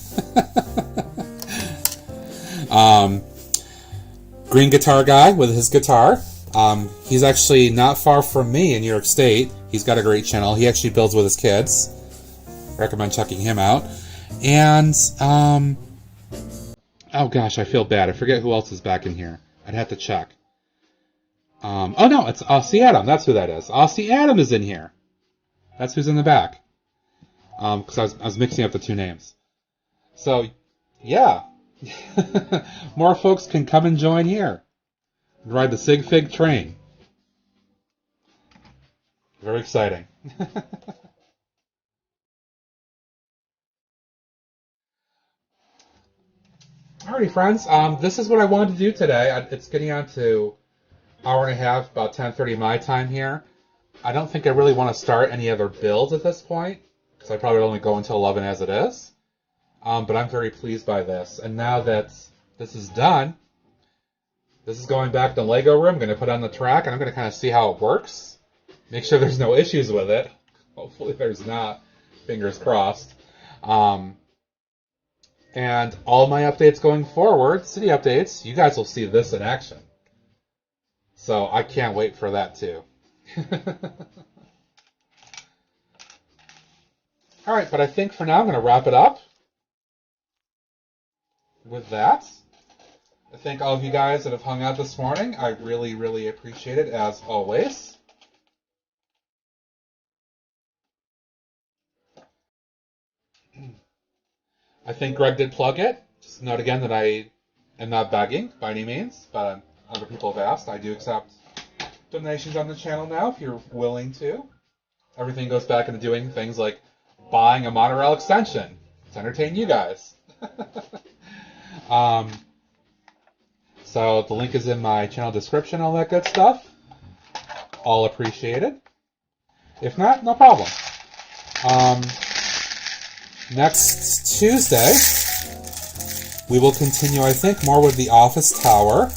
Green Guitar Guy with his guitar. He's actually not far from me in New York State. He's got a great channel. He actually builds with his kids. Recommend checking him out. And, oh gosh, I feel bad. I forget who else is back in here. I'd have to check. Oh no, it's Aussie Adam. That's who that is. Aussie Adam is in here. That's who's in the back. Because I was mixing up the two names. So, yeah. More folks can come and join here. Ride the Sig Fig train. Very exciting. Alrighty, friends. This is what I wanted to do today. It's getting on to hour and a half, about 10:30 my time here. I don't think I really want to start any other builds at this point, because I probably would only go until 11 as it is. But I'm very pleased by this. And now that this is done, this is going back to the Lego room. I'm going to put on the track, and I'm going to kind of see how it works. Make sure there's no issues with it. Hopefully there's not. Fingers crossed. And all my updates going forward, city updates, you guys will see this in action. So I can't wait for that too. Alright, but I think for now I'm going to wrap it up with that. I thank all of you guys that have hung out this morning. I really, really appreciate it, as always. I think Greg did plug it. Just note again that I am not begging by any means, but other people have asked. I do accept donations on the channel now if you're willing to. Everything goes back into doing things like buying a monorail extension to entertain you guys. So the link is in my channel description, all that good stuff. All appreciated. If not, no problem. Next Tuesday, we will continue, I think, more with the office tower.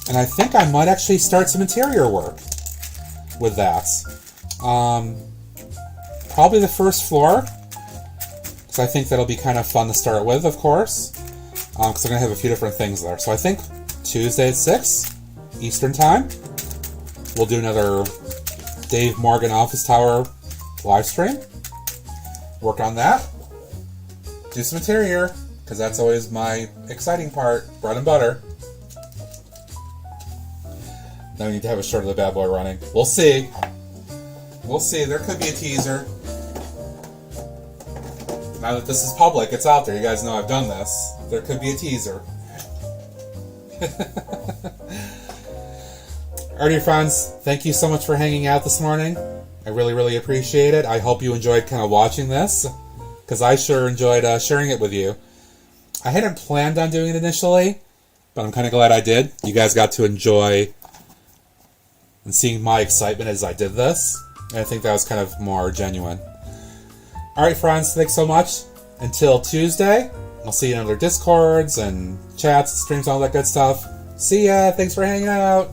And I think I might actually start some interior work with that. Probably the first floor, because I think that'll be kind of fun to start with, of course. Because I'm going to have a few different things there. So I think Tuesday at 6 Eastern Time, we'll do another Dave Morgan Office Tower live stream. Work on that. Do some interior, because that's always my exciting part. Bread and butter. Now we need to have a short of the bad boy running. We'll see. We'll see. There could be a teaser. Now that this is public, it's out there. You guys know I've done this. There could be a teaser. Alrighty, friends. Thank you so much for hanging out this morning. I really, really appreciate it. I hope you enjoyed kind of watching this, because I sure enjoyed sharing it with you. I hadn't planned on doing it initially, but I'm kind of glad I did. You guys got to enjoy and seeing my excitement as I did this. And I think that was kind of more genuine. Alright, friends, thanks so much. Until Tuesday, I'll see you in other Discords and chats, streams, all that good stuff. See ya! Thanks for hanging out!